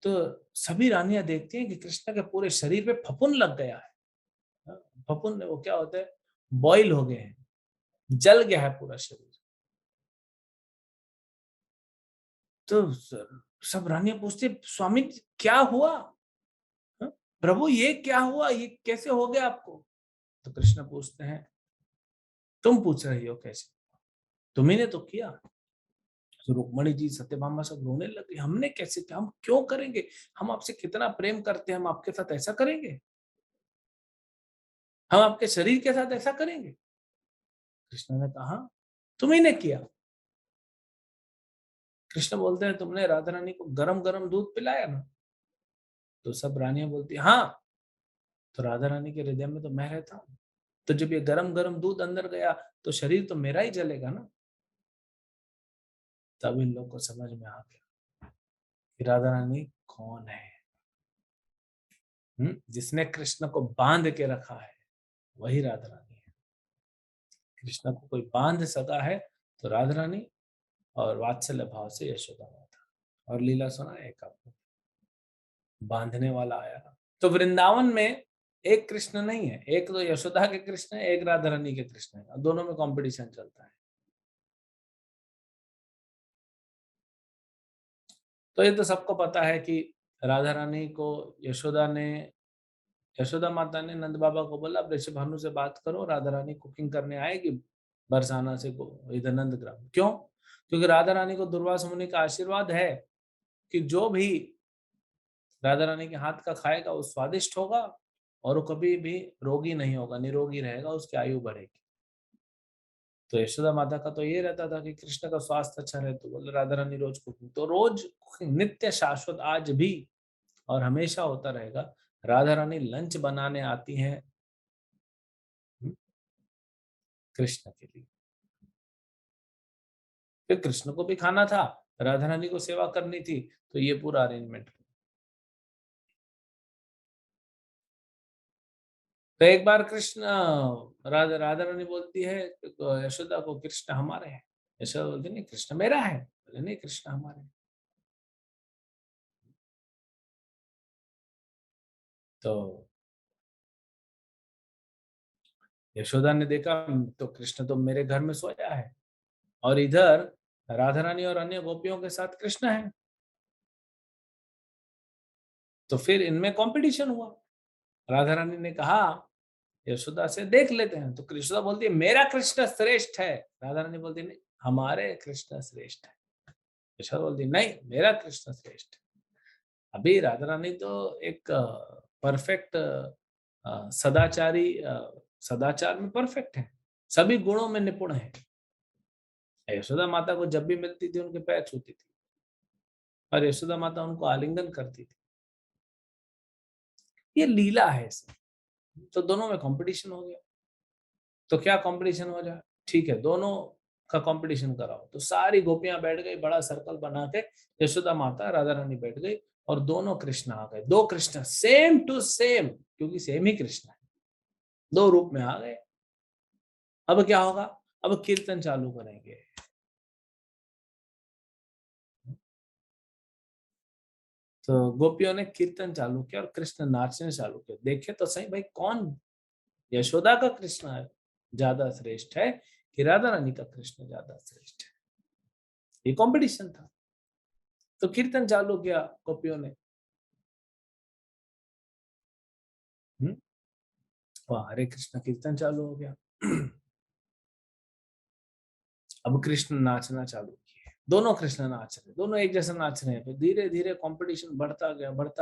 तो सभी रानियां देखती हैं कि कृष्ण के पूरे शरीर पे फफूंद लग गया है। हाँ, फफूंद वो क्या होता है, बॉयल हो गए हैं, जल गया है पूरा शरीर। तो सब रानियां पूछती स्वामी क्या हुआ, हाँ? प्रभु ये क्या हुआ, ये कैसे हो गया आपको। तो कृष्ण पूछते हैं तुम पूछ रही हो कैसे, तुम्ही ने तो किया। तो रुक्मणी जी सत्यभामा सब रोने लगी, हमने कैसे किया, हम क्यों करेंगे, हम आपसे कितना प्रेम करते हैं, हम आपके साथ ऐसा करेंगे, हम आपके शरीर के साथ ऐसा करेंगे। कृष्ण ने कहा तुम्ही ने किया। कृष्ण बोलते हैं तुमने राधा रानी को गरम गरम दूध पिलाया ना। तो सब रानियां बोलती हाँ, तो राधा रानी के हृदय में तो मैं रहता हूँ, तो जब ये गरम गरम दूध अंदर गया तो शरीर तो मेरा ही जलेगा ना। तब इन लोग को समझ में आ गया कि राधा रानी कौन है। जिसने कृष्ण को बांध के रखा है वही राधा रानी है। कृष्ण को कोई बांध सका है तो राधा रानी, और वात्सल्य भाव से यशोदा माता। और लीला सुना है एक आपको, बांधने वाला आया। तो वृंदावन में एक कृष्ण नहीं है, एक तो यशोदा के कृष्ण है, एक राधा रानी के कृष्ण है, दोनों में कंपटीशन चलता है। तो ये तो सबको पता है कि राधा रानी को यशोदा ने, यशोदा माता ने नंद बाबा को बोला वृषभ भानु से बात करो, राधा रानी कुकिंग करने आएगी बरसाना से इधर नंदग्राम। क्यों? क्योंकि राधा रानी को दुर्वासा मुनि का आशीर्वाद है कि जो भी राधा रानी के हाथ का खाएगा वो स्वादिष्ट होगा, और वो कभी भी रोगी नहीं होगा, निरोगी रहेगा, उसकी आयु बढ़ेगी। तो यशोदा माता का तो ये रहता था कि कृष्ण का स्वास्थ्य अच्छा रहे, तो बोले राधा रानी रोज कुकिंग, तो रोज कुकिंग नित्य शाश्वत आज भी और हमेशा होता रहेगा। राधा रानी लंच बनाने आती हैं कृष्ण के लिए। फिर कृष्ण को भी खाना था, राधा रानी को सेवा करनी थी, तो ये पूरा अरेंजमेंट। तो एक बार कृष्ण, राधा रानी बोलती है तो यशोदा को कृष्ण हमारे हैं। यशोदा बोलती नहीं कृष्ण मेरा है, बोले नहीं कृष्ण हमारे हैं। तो यशोदा ने देखा तो कृष्ण तो मेरे घर में सोया है, और इधर राधा रानी और अन्य गोपियों के साथ कृष्ण है, तो फिर इनमें कंपटीशन हुआ। राधा रानी ने कहा यशोदा से देख लेते हैं, तो यशोदा बोलती है मेरा कृष्ण श्रेष्ठ है। राधा रानी बोलती नहीं हमारे कृष्ण श्रेष्ठ है। यशोदा बोलती नहीं मेरा कृष्ण श्रेष्ठ है। अभी राधा रानी तो एक परफेक्ट सदाचारी, सदाचार में परफेक्ट है, सभी गुणों में निपुण है। यशोदा माता को जब भी मिलती थी उनके पैर छूती थी, और यशोदा माता उनको आलिंगन करती थी। ये लीला है इसमें। तो दोनों में कंपटीशन हो गया। तो क्या कंपटीशन हो जाए, ठीक है दोनों का कंपटीशन कराओ। तो सारी गोपियां बैठ गई, बड़ा सर्कल बना के, यशोदा माता राधा रानी बैठ गई और दोनों कृष्ण आ गए, दो कृष्ण सेम टू सेम, क्योंकि सेम ही कृष्ण है, दो रूप में आ गए। अब क्या होगा, अब कीर्तन चालू करेंगे। तो गोपियों ने कीर्तन चालू किया और कृष्ण नाचने चालू किया। देखे तो सही भाई, कौन यशोदा का कृष्ण ज्यादा श्रेष्ठ है कि राधा रानी का कृष्ण ज्यादा श्रेष्ठ है। ये कंपटीशन था। तो कीर्तन चालू किया गोपियों ने। वहां हरे कृष्ण कीर्तन चालू हो गया। अब कृष्ण नाचना चालू किए, दोनों कृष्ण नाच रहे, दोनों एक जैसा नाच रहे हैं। फिर धीरे धीरे कंपटीशन बढ़ता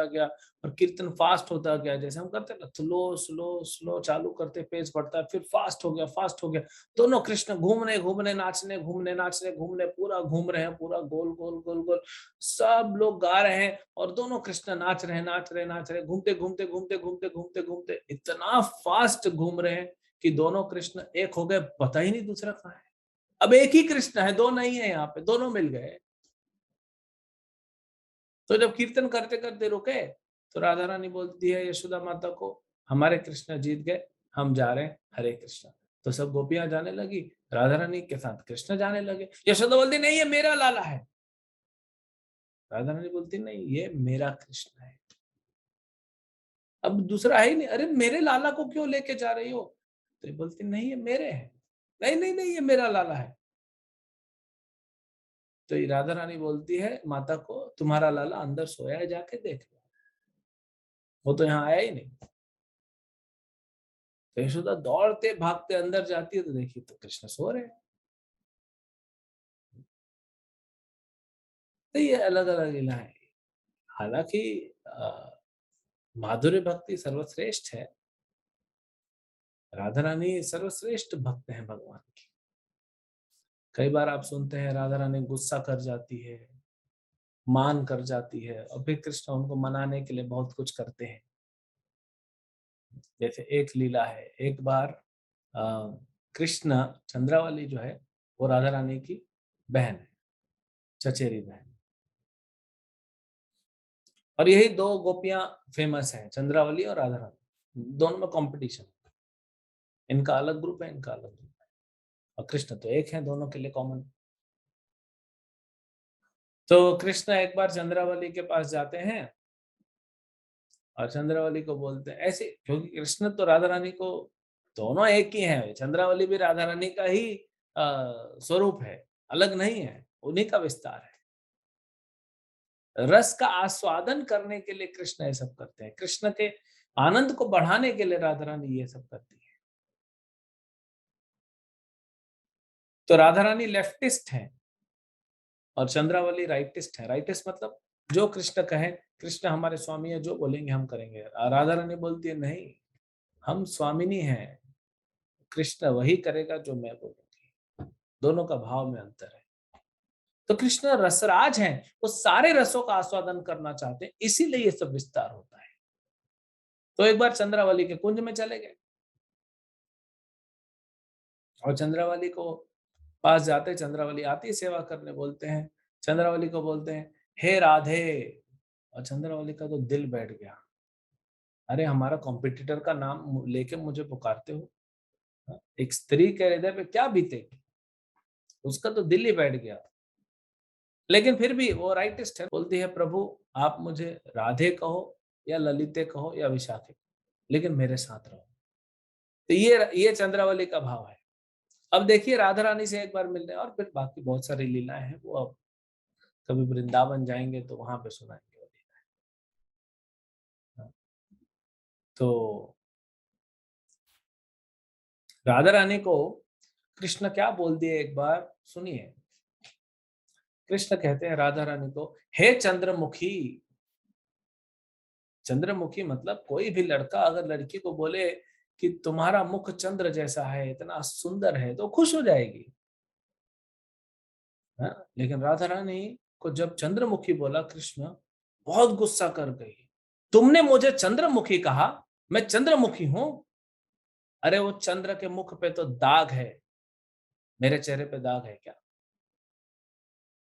गया और कीर्तन फास्ट होता गया। जैसे हम करते हैं ना, स्लो स्लो स्लो चालू करते, पेस बढ़ता है, फिर फास्ट हो गया, फास्ट हो गया। दोनों कृष्ण घूमने घूमने नाचने, घूमने नाचने, घूमने, पूरा घूम रहे हैं, पूरा गोल गोल गोल गोल। सब लोग गा रहे हैं और दोनों कृष्ण नाच रहे हैं, नाच रहे नाच रहे, घूमते घूमते घूमते घूमते घूमते घूमते इतना फास्ट घूम रहे हैं कि दोनों कृष्ण एक हो गए, पता ही नहीं दूसरा कहाँ है। अब एक ही कृष्ण है, दो नहीं है, यहाँ पे दोनों मिल गए। तो जब कीर्तन करते करते रुके तो राधा रानी बोलती है यशोदा माता को, हमारे कृष्ण जीत गए, हम जा रहे हैं, हरे कृष्ण। तो सब गोपियां जाने लगी, राधा रानी के साथ कृष्ण जाने लगे। यशोदा बोलती नहीं ये मेरा लाला है। राधा रानी बोलती नहीं ये मेरा कृष्ण है। अब दूसरा है ही नहीं, अरे मेरे लाला को क्यों लेके जा रही हो। तो ये बोलती नहीं ये मेरे है। नहीं नहीं नहीं ये मेरा लाला है। तो ये राधा रानी बोलती है माता को, तुम्हारा लाला अंदर सोया है, जाके देख लो, वो तो यहाँ आया ही नहीं। तो यशोदा दौड़ते भागते अंदर जाती है तो देखिए तो कृष्ण सो रहे हैं। तो ये अलग अलग लीला है। हालांकि माधुर्य भक्ति सर्वश्रेष्ठ है, राधा रानी सर्वश्रेष्ठ भक्त हैं भगवान की। कई बार आप सुनते हैं राधा रानी गुस्सा कर जाती है, मान कर जाती है, और फिर कृष्ण उनको मनाने के लिए बहुत कुछ करते हैं। जैसे एक लीला है, एक बार कृष्ण, चंद्रावली जो है वो राधा रानी की बहन है, चचेरी बहन। और यही दो गोपियां फेमस हैं, चंद्रावली और राधा रानी, दोनों में कंपटीशन। इनका अलग ग्रुप है, इनका अलग ग्रुप है, और कृष्ण तो एक है, दोनों के लिए कॉमन। तो कृष्ण एक बार चंद्रावली के पास जाते हैं और चंद्रावली को बोलते हैं ऐसे, क्योंकि कृष्ण तो राधा रानी को, दोनों एक ही हैं, चंद्रावली भी राधा रानी का ही स्वरूप है, अलग नहीं है, उन्हीं का विस्तार है। रस का आस्वादन करने के लिए कृष्ण ये सब करते हैं, कृष्ण के आनंद को बढ़ाने के लिए राधा रानी ये सब करती है। तो राधा रानी लेफ्टिस्ट है और चंद्रावली राइटिस्ट है। राइटिस्ट मतलब जो कृष्ण कहे, कृष्ण हमारे स्वामी है, जो बोलेंगे हम करेंगे। राधा रानी बोलती है नहीं, हम स्वामिनी हैं, कृष्ण वही करेगा जो मैं बोलूंगी। दोनों का भाव में अंतर है। तो कृष्ण रसराज हैं, वो सारे रसों का आस्वादन करना चाहते हैं, इसीलिए ये सब विस्तार होता है। तो एक बार चंद्रावली के कुंज में चले गए और चंद्रावली को पास जाते, चंद्रावली आती है सेवा करने, बोलते हैं चंद्रावली को, बोलते हैं हे राधे। और चंद्रावली का तो दिल बैठ गया, अरे हमारा कॉम्पिटिटर का नाम लेके मुझे पुकारते हो, एक स्त्री के हृदय पे क्या बीतेगी। उसका तो दिल ही बैठ गया। लेकिन फिर भी वो राइटिस्ट है, बोलती है प्रभु आप मुझे राधे कहो या ललिते कहो या विशाखे, लेकिन मेरे साथ रहो। तो ये चंद्रावली का भाव है। अब देखिए राधा रानी से एक बार मिलने, और फिर बाकी बहुत सारी लीलाएं हैं, वो अब कभी वृंदावन जाएंगे तो वहां पे सुनाएंगे वो लीलाएं। तो राधा रानी को कृष्ण क्या बोल दिए एक बार सुनिए। कृष्ण कहते हैं राधा रानी को, हे चंद्रमुखी। चंद्रमुखी मतलब कोई भी लड़का अगर लड़की को बोले कि तुम्हारा मुख चंद्र जैसा है, इतना सुंदर है, तो खुश हो जाएगी। हाँ? लेकिन राधा रानी को जब चंद्रमुखी बोला, कृष्ण बहुत गुस्सा कर गई। तुमने मुझे चंद्रमुखी कहा, मैं चंद्रमुखी हूं। अरे वो चंद्र के मुख पे तो दाग है, मेरे चेहरे पे दाग है क्या?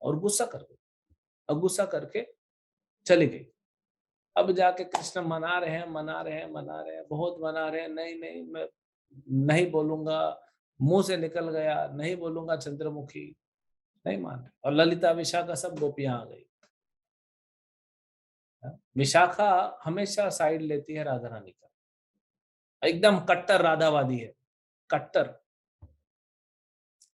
और गुस्सा कर गई, और गुस्सा करके चली गई। अब जाके कृष्ण मना रहे हैं, मना रहे हैं, मना रहे हैं, बहुत मना रहे हैं, नहीं नहीं मैं नहीं बोलूंगा, मुंह से निकल गया, नहीं बोलूंगा चंद्रमुखी, नहीं मान रहे। और ललिता विशाखा सब गोपियां आ गई। विशाखा हमेशा साइड लेती है राधा रानी का, एकदम कट्टर राधावादी है, कट्टर।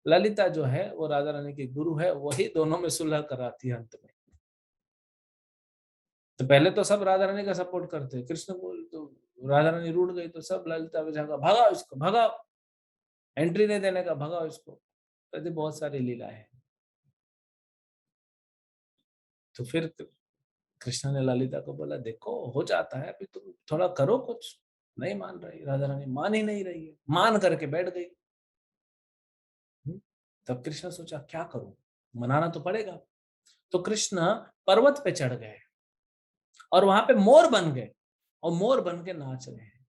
ललिता जो है वो राधा रानी की गुरु है, वही दोनों में सुलह कराती है अंत में। तो पहले तो सब राधा रानी का सपोर्ट करते हैं, कृष्ण बोल तो राधा रानी रूठ गई तो सब ललिता विशाखा भगाओ इसको, भगाओ, एंट्री नहीं देने का, भगाओ इसको। कहते बहुत सारी लीलाएं हैं। तो फिर कृष्ण ने ललिता को बोला, देखो हो जाता है, अभी तुम थोड़ा करो कुछ। नहीं मान रही राधा रानी, मान ही नहीं रही है, मान करके बैठ गई। तब कृष्ण सोचा क्या करूं, मनाना तो पड़ेगा। तो कृष्ण पर्वत पे चढ़ गए और वहां पे मोर बन गए, और मोर बन के नाच रहे हैं।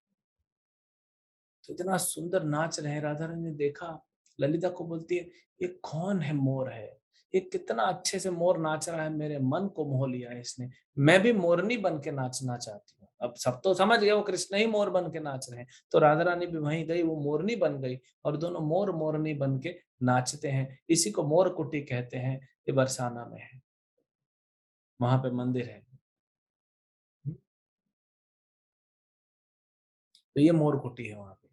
तो इतना सुंदर नाच रहे हैं, राधा रानी ने देखा, ललिता को बोलती है, ये कौन है मोर है, ये कितना अच्छे से मोर नाच रहा है, मेरे मन को मोह लिया है इसने, मैं भी मोरनी बन के नाचना चाहती हूँ। अब सब तो समझ गए वो कृष्ण ही मोर बन के नाच रहे हैं, तो राधा रानी भी वहीं गई, वो मोरनी बन गई, और दोनों मोर मोरनी बन के नाचते हैं। इसी को मोर कुटी कहते हैं, ये बरसाना में है, वहां पे मंदिर है। तो ये मोर कुटी है वहां पे,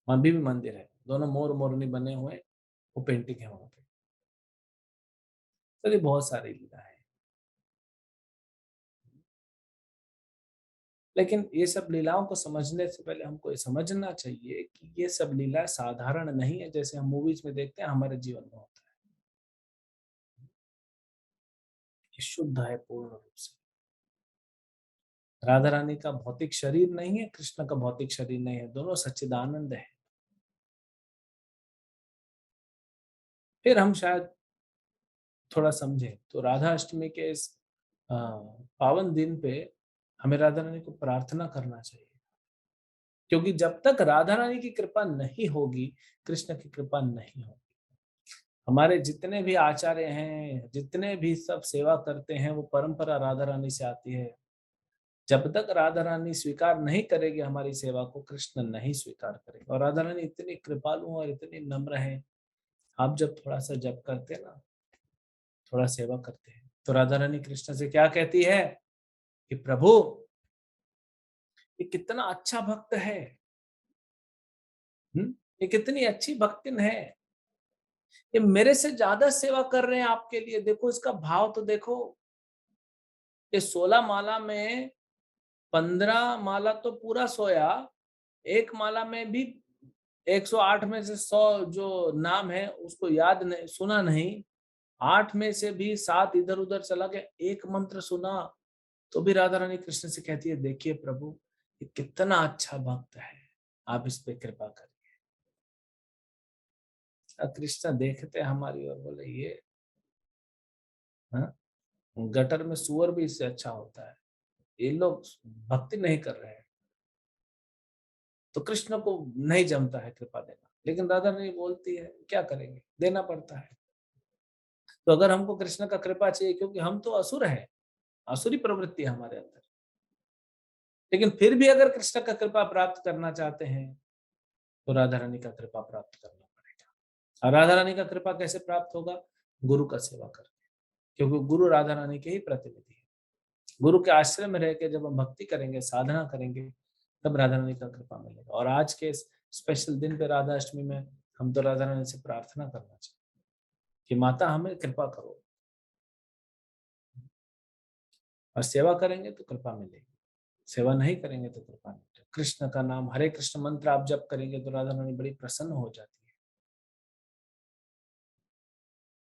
वहां भी मंदिर है, दोनों मोर मोरनी बने हुए, वो पेंटिंग है वहां पे। तो ये बहुत सारी लीला है। लेकिन ये सब लीलाओं को समझने से पहले हमको ये समझना चाहिए कि ये सब लीला साधारण नहीं है, जैसे हम मूवीज में देखते हैं हमारे जीवन में होता है। ये शुद्ध है पूर्ण रूप से। राधा रानी का भौतिक शरीर नहीं है, कृष्ण का भौतिक शरीर नहीं है, दोनों सच्चिदानंद है। फिर हम शायद थोड़ा समझें तो राधा अष्टमी के इस पावन दिन पे हमें राधा रानी को प्रार्थना करना चाहिए, क्योंकि जब तक राधा रानी की कृपा नहीं होगी, कृष्ण की कृपा नहीं होगी। हमारे जितने भी आचार्य हैं, जितने भी सब सेवा करते हैं, वो परंपरा राधा रानी से आती है। जब तक राधा रानी स्वीकार नहीं करेगी हमारी सेवा को, कृष्ण नहीं स्वीकार करेगा। और राधा रानी इतनी कृपालु और इतनी नम्र है। आप जब थोड़ा सा जप करते हैं ना, थोड़ा सेवा करते हैं, तो राधा रानी कृष्ण से क्या कहती है कि प्रभु, ये कितना अच्छा भक्त है, ये कितनी अच्छी भक्तिन है, ये मेरे से ज्यादा सेवा कर रहे हैं आपके लिए, देखो इसका भाव तो देखो। ये 16 माला में 15 माला तो पूरा सोया, एक माला में भी 108 में से 100 जो नाम है उसको याद नहीं, सुना नहीं, 8 में से भी 7 इधर उधर चला गया, एक मंत्र सुना, तो भी राधा रानी कृष्ण से कहती है, देखिए प्रभु, ये कितना अच्छा भक्त है, आप इस पे कृपा करिए। कृष्ण देखते हमारी और बोले, ये हाँ, गटर में सुअर भी इससे अच्छा होता है, ये लोग भक्ति नहीं कर रहे हैं। तो कृष्ण को नहीं जमता है कृपा देना, लेकिन राधा रानी बोलती है, क्या करेंगे, देना पड़ता है। तो अगर हमको कृष्ण का कृपा चाहिए, क्योंकि हम तो असुर हैं, असुरी प्रवृत्ति है हमारे अंदर, लेकिन फिर भी अगर कृष्ण का कृपा प्राप्त करना चाहते हैं, तो राधा रानी का कृपा प्राप्त करना पड़ेगा। और राधा रानी का कृपा कैसे प्राप्त होगा? गुरु का सेवा करके, क्योंकि गुरु राधा रानी के ही प्रतिनिधि है। गुरु के आश्रय में रह के जब हम भक्ति करेंगे, साधना करेंगे, तब राधा रानी का कृपा मिलेगा। और आज के स्पेशल दिन पे, राधा अष्टमी में, हम तो राधा रानी से प्रार्थना करना चाहिए कि माता हमें कृपा करो, और सेवा करेंगे तो कृपा मिलेगी, सेवा नहीं करेंगे तो कृपा नहीं मिलेगी। कृष्ण का नाम, हरे कृष्ण मंत्र आप जप करेंगे तो राधा रानी बड़ी प्रसन्न हो जाती है।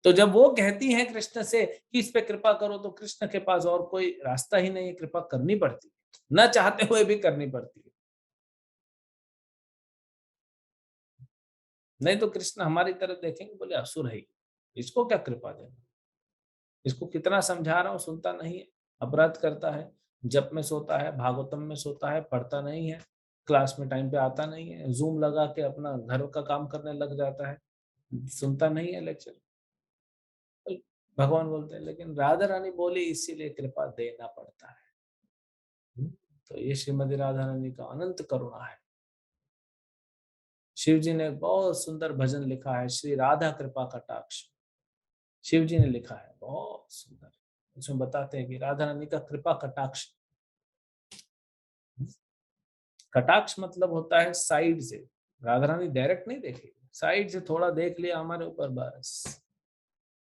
तो जब वो कहती हैं कृष्ण से कि इस पे कृपा करो, तो कृष्ण के पास और कोई रास्ता ही नहीं है, कृपा करनी पड़ती है, न चाहते हुए भी करनी पड़ती है। नहीं तो कृष्ण हमारी तरफ देखेंगे, बोले असुर है, इसको क्या कृपा देना, इसको कितना समझा रहा हूँ सुनता नहीं है, अपराध करता है। जप में सोता है, भागवतम में सोता है, पढ़ता नहीं है, क्लास में टाइम पे आता नहीं है, ज़ूम लगा के अपना घर का काम करने लग जाता है, सुनता नहीं है लेक्चर। तो भगवान बोलते हैं लेकिन राधा रानी बोली इसीलिए कृपा देना पड़ता है। तो ये श्रीमती राधा रानी का अनंत करुणा है। शिव जी ने एक बहुत सुंदर भजन लिखा है, श्री राधा कृपा कटाक्ष। शिव जी ने लिखा है, बहुत सुंदर। उसमें बताते हैं कि राधा रानी का कृपा कटाक्ष। कटाक्ष मतलब होता है साइड से। राधा रानी डायरेक्ट नहीं देखेगी, साइड से थोड़ा देख लिया हमारे ऊपर, बस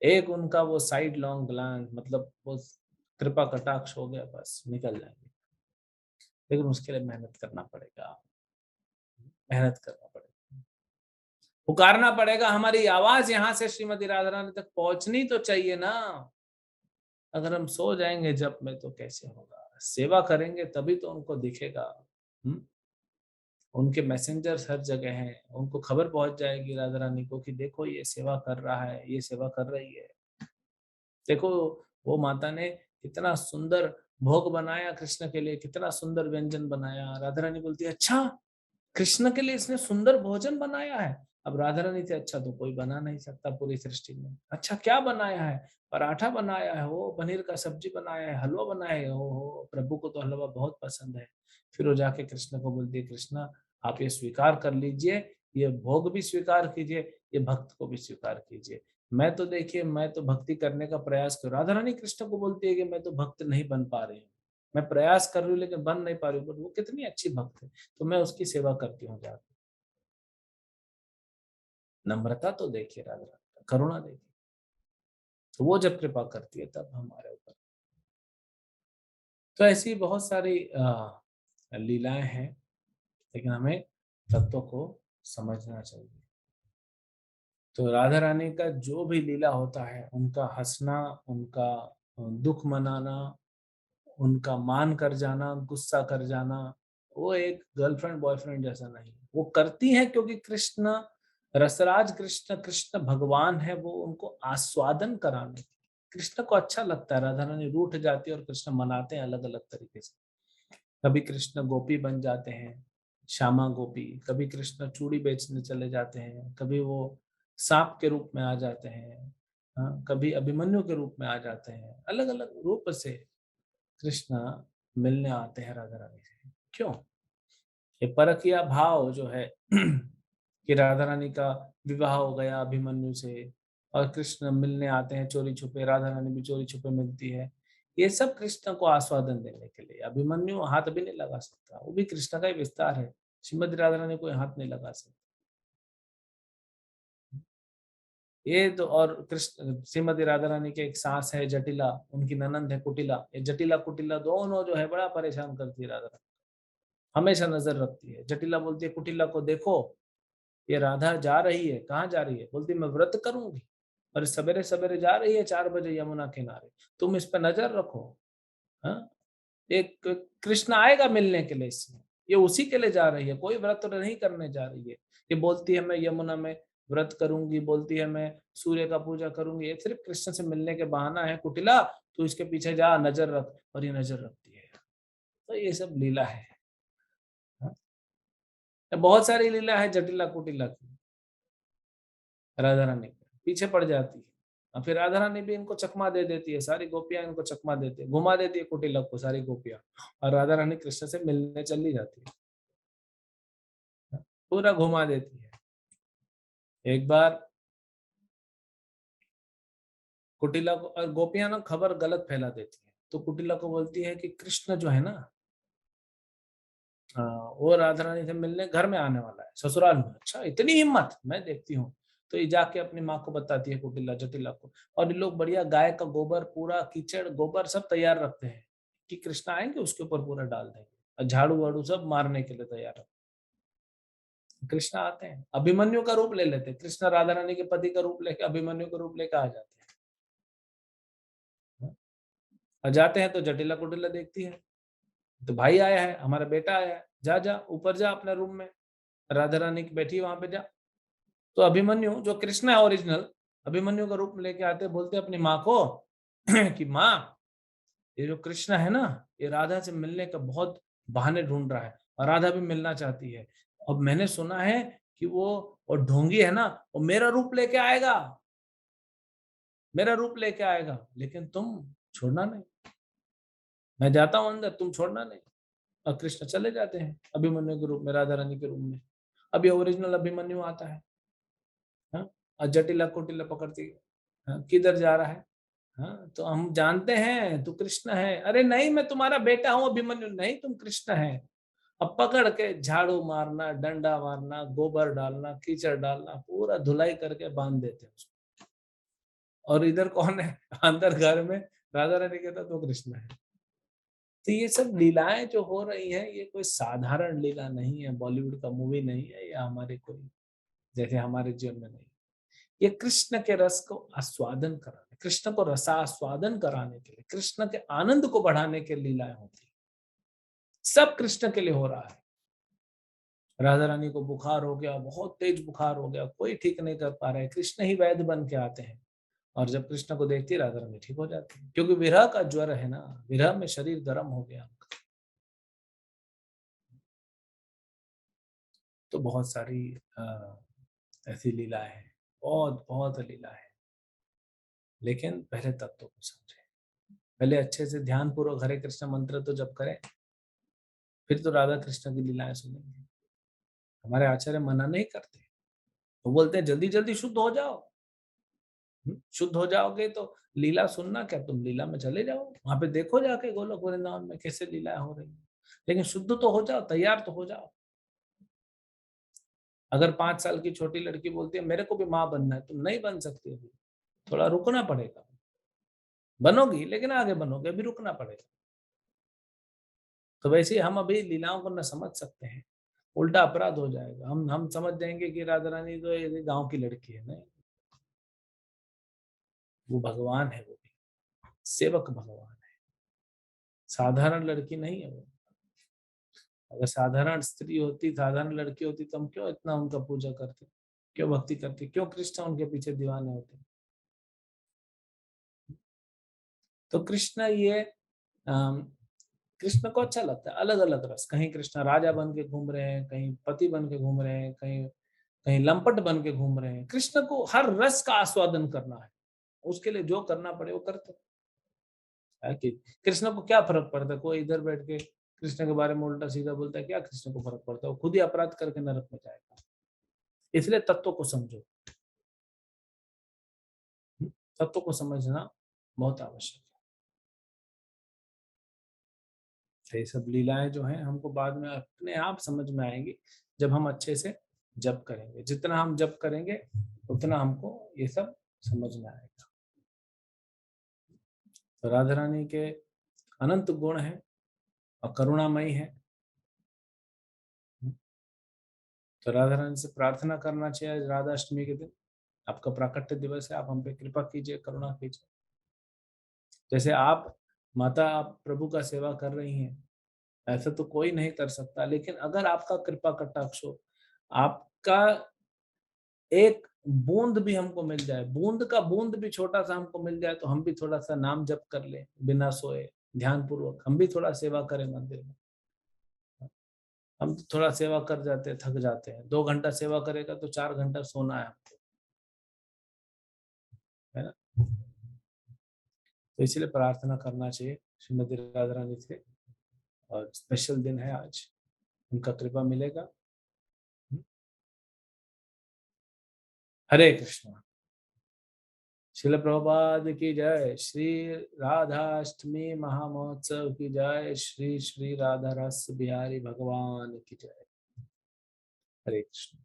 एक उनका वो साइड लॉन्ग ग्लांस, मतलब वो कृपा कटाक्ष हो गया, बस निकल जाएंगे। लेकिन उसके लिए मेहनत करना पड़ेगा, मेहनत करना पड़ेगा, पुकारना पड़ेगा। हमारी आवाज यहाँ से श्रीमती राधा रानी तक पहुंचनी तो चाहिए ना। अगर हम सो जाएंगे जब में तो कैसे होगा? सेवा करेंगे तभी तो उनको दिखेगा। हम्म? उनके मैसेंजर्स हर जगह हैं, उनको खबर पहुंच जाएगी राधा रानी को कि देखो ये सेवा कर रहा है, ये सेवा कर रही है। देखो वो माता ने कितना सुंदर भोग बनाया कृष्ण के लिए, कितना सुंदर व्यंजन बनाया। राधा रानी बोलती है अच्छा, कृष्ण के लिए इसने सुंदर भोजन बनाया है। अब राधा रानी से अच्छा तो कोई बना नहीं सकता पूरी सृष्टि में। अच्छा क्या बनाया है? पराठा बनाया है, वो पनीर का सब्जी बनाया है, हलवा बनाया है। हो प्रभु को तो हलवा बहुत पसंद है। फिर वो जाके कृष्ण को बोलती है कृष्ण आप ये स्वीकार कर लीजिए, ये भोग भी स्वीकार कीजिए, ये भक्त को भी स्वीकार कीजिए। मैं तो देखिए, मैं तो भक्ति करने का प्रयास कर। राधा रानी कृष्ण को बोलती है कि मैं तो भक्त नहीं बन पा रही हूँ, मैं प्रयास कर रही हूँ लेकिन बन नहीं पा रही हूँ। वो कितनी अच्छी भक्त है, तो मैं उसकी सेवा करती हूँ जाकर। नम्रता तो देखिए राधा रानी का, करुणा देखिए। तो वो जब कृपा करती है तब हमारे ऊपर। तो ऐसी बहुत सारी लीलाएं हैं, लेकिन हमें तत्व को समझना चाहिए। तो राधा रानी का जो भी लीला होता है, उनका हंसना, उनका दुख मनाना, उनका मान कर जाना, गुस्सा कर जाना, वो एक गर्लफ्रेंड बॉयफ्रेंड जैसा नहीं। वो करती हैं क्योंकि कृष्ण रसराज, कृष्ण कृष्ण भगवान है, वो उनको आस्वादन कराने। कृष्ण को अच्छा लगता है, राधा रानी रूठ जाती है और कृष्ण मनाते हैं अलग अलग तरीके से। कभी कृष्ण गोपी बन जाते हैं, श्यामा गोपी। कभी कृष्ण चूड़ी बेचने चले जाते हैं, कभी वो सांप के रूप में आ जाते हैं, हाँ, कभी अभिमन्यु के रूप में आ जाते हैं। अलग अलग रूप से कृष्ण मिलने आते हैं राधा रानी से। क्यों? ये परकिया भाव जो है कि राधा रानी का विवाह हो गया अभिमन्यु से और कृष्ण मिलने आते हैं चोरी छुपे, राधा रानी भी चोरी छुपे मिलती है। ये सब कृष्ण को आस्वादन देने के लिए। अभिमन्यु हाथ भी नहीं लगा सकता, वो भी कृष्ण का ही विस्तार है। श्रीमती राधा रानी कोई हाथ नहीं लगा सकता। ये तो, और कृष्ण श्रीमती राधा रानी के एक सास है जटिला, उनकी ननंद है कुटिला। ये जटिला कुटिला दोनों जो है बड़ा परेशान करती है राधा रानी, हमेशा नजर रखती है। जटिला बोलती है कुटिला को देखो, ये राधा जा रही है, कहाँ जा रही है? बोलती मैं व्रत करूंगी और सवेरे सवेरे जा रही है 4 बजे यमुना किनारे, तुम इस पर नजर रखो। हाँ, एक कृष्ण आएगा मिलने के लिए इसमें, ये उसी के लिए जा रही है, कोई व्रत नहीं करने जा रही है। ये बोलती है मैं यमुना में व्रत करूंगी, बोलती है मैं सूर्य का पूजा करूंगी, ये सिर्फ कृष्ण से मिलने के बहाना है। कुटिला तू इसके पीछे जा, नजर रख। और ये नजर रखती है। तो ये सब लीला है। हाँ? बहुत सारी लीला है जटिला कुटिला की। राधा रानी के पीछे पड़ जाती है और फिर राधा रानी भी इनको चकमा दे देती है, सारी गोपियां इनको चकमा देती है, घुमा देती है कुटिला को सारी गोपियां। और राधा रानी कृष्ण से मिलने चली जाती है, पूरा घुमा देती है। एक बार कुटिला को, और गोपियां ना खबर गलत फैला देती है, तो कुटिला को बोलती है कि कृष्ण जो है ना, वो राधा रानी से मिलने घर में आने वाला है ससुराल में। अच्छा इतनी हिम्मत, मैं देखती हूँ। तो ये जाके अपनी माँ को बताती है कुटिला जटिला को। और ये लोग बढ़िया गाय का गोबर, पूरा कीचड़ गोबर सब तैयार रखते हैं कि कृष्ण आएंगे उसके ऊपर पूरा डाल देंगे, और झाड़ू वाड़ू सब मारने के लिए तैयार रखते हैं। कृष्ण आते हैं, अभिमन्यु का रूप ले लेते हैं। कृष्ण राधा रानी के पति का रूप लेके अभिमन्यु का रूप लेके आ जाते हैं। और जाते हैं तो जटिला कुटिला देखती है, तो भाई आया है, हमारा बेटा आया है, जा जा ऊपर जा अपने रूम में, राधा रानी की बैठी वहां पे जा। तो अभिमन्यु जो कृष्ण है ओरिजिनल, अभिमन्यु का रूप लेके आते, बोलते अपनी माँ को कि माँ ये जो कृष्ण है ना, ये राधा से मिलने का बहुत बहाने ढूंढ रहा है और राधा भी मिलना चाहती है। अब मैंने सुना है कि वो और ढोंगी है ना, वो मेरा रूप लेके आएगा, मेरा रूप लेके आएगा, लेकिन तुम छोड़ना नहीं। मैं जाता हूँ अंदर, तुम छोड़ना नहीं। और कृष्ण चले जाते हैं अभिमन्यु के रूप में, राधा रानी के रूप में। अब ये ओरिजिनल अभिमन्यु आता है, हाँ? और जटिला कुटिला पकड़ती है, हाँ? किधर जा रहा है? हाँ, तो हम जानते हैं तू कृष्ण है। अरे नहीं, मैं तुम्हारा बेटा हूँ अभिमन्यु। नहीं, तुम कृष्ण है। अब पकड़ के झाड़ू मारना, डंडा मारना, गोबर डालना, कीचड़ डालना, पूरा धुलाई करके बांध देते हैं उसको। और इधर कौन है अंदर घर में? राधा रानी कहता तो कृष्ण है। तो ये सब लीलाएं जो हो रही हैं, ये कोई साधारण लीला नहीं है, बॉलीवुड का मूवी नहीं है, या हमारे कोई जैसे हमारे जीवन में नहीं। ये कृष्ण के रस को आस्वादन कराने, कृष्ण को रसास्वादन कराने के लिए, कृष्ण के आनंद को बढ़ाने के लीलाएं होती है। सब कृष्ण के लिए हो रहा है। राधा रानी को बुखार हो गया, बहुत तेज बुखार हो गया, कोई ठीक नहीं कर पा रहा है, कृष्ण ही वैद्य बन के आते हैं। और जब कृष्ण को देखती है, राधा रानी ठीक हो जाती है, क्योंकि विरह का ज्वर है ना, विरह में शरीर गर्म हो गया। तो बहुत सारी ऐसी लीलाएं हैं, बहुत बहुत लीला है। लेकिन पहले तत्व को समझे, पहले अच्छे से ध्यान पूर्वक हरे कृष्ण मंत्र तो जप करें, फिर तो राधा कृष्ण की लीलाएं सुनेंगे। हमारे आचार्य मना नहीं करते, वो बोलते हैं जल्दी जल्दी शुद्ध हो जाओ। शुद्ध हो जाओगे तो लीला सुनना क्या, तुम लीला में चले जाओ, वहां पे देखो जाके गोलोक वृंदावन में कैसे लीलाएं हो रही है। लेकिन शुद्ध तो हो जाओ, तैयार तो हो जाओ। अगर 5 साल की छोटी लड़की बोलती है मेरे को भी माँ बनना है, तुम नहीं बन सकती अभी, थोड़ा रुकना पड़ेगा। बनोगी लेकिन आगे बनोगे, अभी रुकना पड़ेगा। तो वैसे ही हम अभी लीलाओं को न समझ सकते हैं, उल्टा अपराध हो जाएगा। हम समझ जाएंगे कि राधा रानी तो ये गांव की लड़की है। नहीं, वो भगवान है, वो भी सेवक भगवान है, साधारण लड़की नहीं है वो। अगर साधारण स्त्री होती, साधारण लड़की होती, तो हम क्यों इतना उनका पूजा करते, क्यों भक्ति करते, क्यों कृष्ण उनके पीछे दीवाने होते। तो कृष्ण ये अम, कृष्ण को अच्छा लगता है अलग अलग रस। कहीं कृष्ण राजा बन के घूम रहे हैं, कहीं पति बन के घूम रहे हैं, कहीं कहीं लंपट बन के घूम रहे हैं। कृष्ण को हर रस का आस्वादन करना है, उसके लिए जो करना पड़े वो करते है। कि कृष्ण को क्या फर्क पड़ता है, कोई इधर बैठ के कृष्ण के बारे में उल्टा सीधा बोलता है, क्या कृष्ण को फर्क पड़ता है? वो खुद ही अपराध करके नरक में जाएगा। इसलिए तत्व को समझो, तत्व को समझना बहुत आवश्यक है। तो ये सब लीलाएं जो हैं हमको बाद में अपने आप समझ में आएंगी, जब हम अच्छे से जप करेंगे। जितना हम जप करेंगे उतना हमको ये सब समझ में आएगा। तो राधा रानी के अनंत गुण हैं और करुणामयी है। तो राधा रानी से प्रार्थना करना चाहिए राधा अष्टमी के दिन, आपका प्राकट्य दिवस है, आप हम पे कृपा कीजिए, करुणा कीजिए। जैसे आप माता, आप प्रभु का सेवा कर रही हैं, ऐसा तो कोई नहीं कर सकता, लेकिन अगर आपका कृपा कटाक्ष हो, आपका एक बूंद भी हमको मिल जाए, बूंद का बूंद भी छोटा सा हमको मिल जाए, तो हम भी थोड़ा सा नाम जप कर ले बिना सोए, ध्यान पूर्वक हम भी थोड़ा सेवा करें मंदिर में। हम तो थोड़ा सेवा कर जाते हैं, थक जाते हैं। 2 घंटा सेवा करेगा तो 4 घंटा सोना है हमको, है ना? तो इसलिए प्रार्थना करना चाहिए श्रीमती राधा रानी से। और स्पेशल दिन है आज, उनका कृपा मिलेगा। हरे कृष्ण। शिल प्रभुपाद की जय। श्री राधाष्टमी महामहोत्सव की जय। श्री श्री राधा रस बिहारी भगवान की जय। हरे कृष्ण।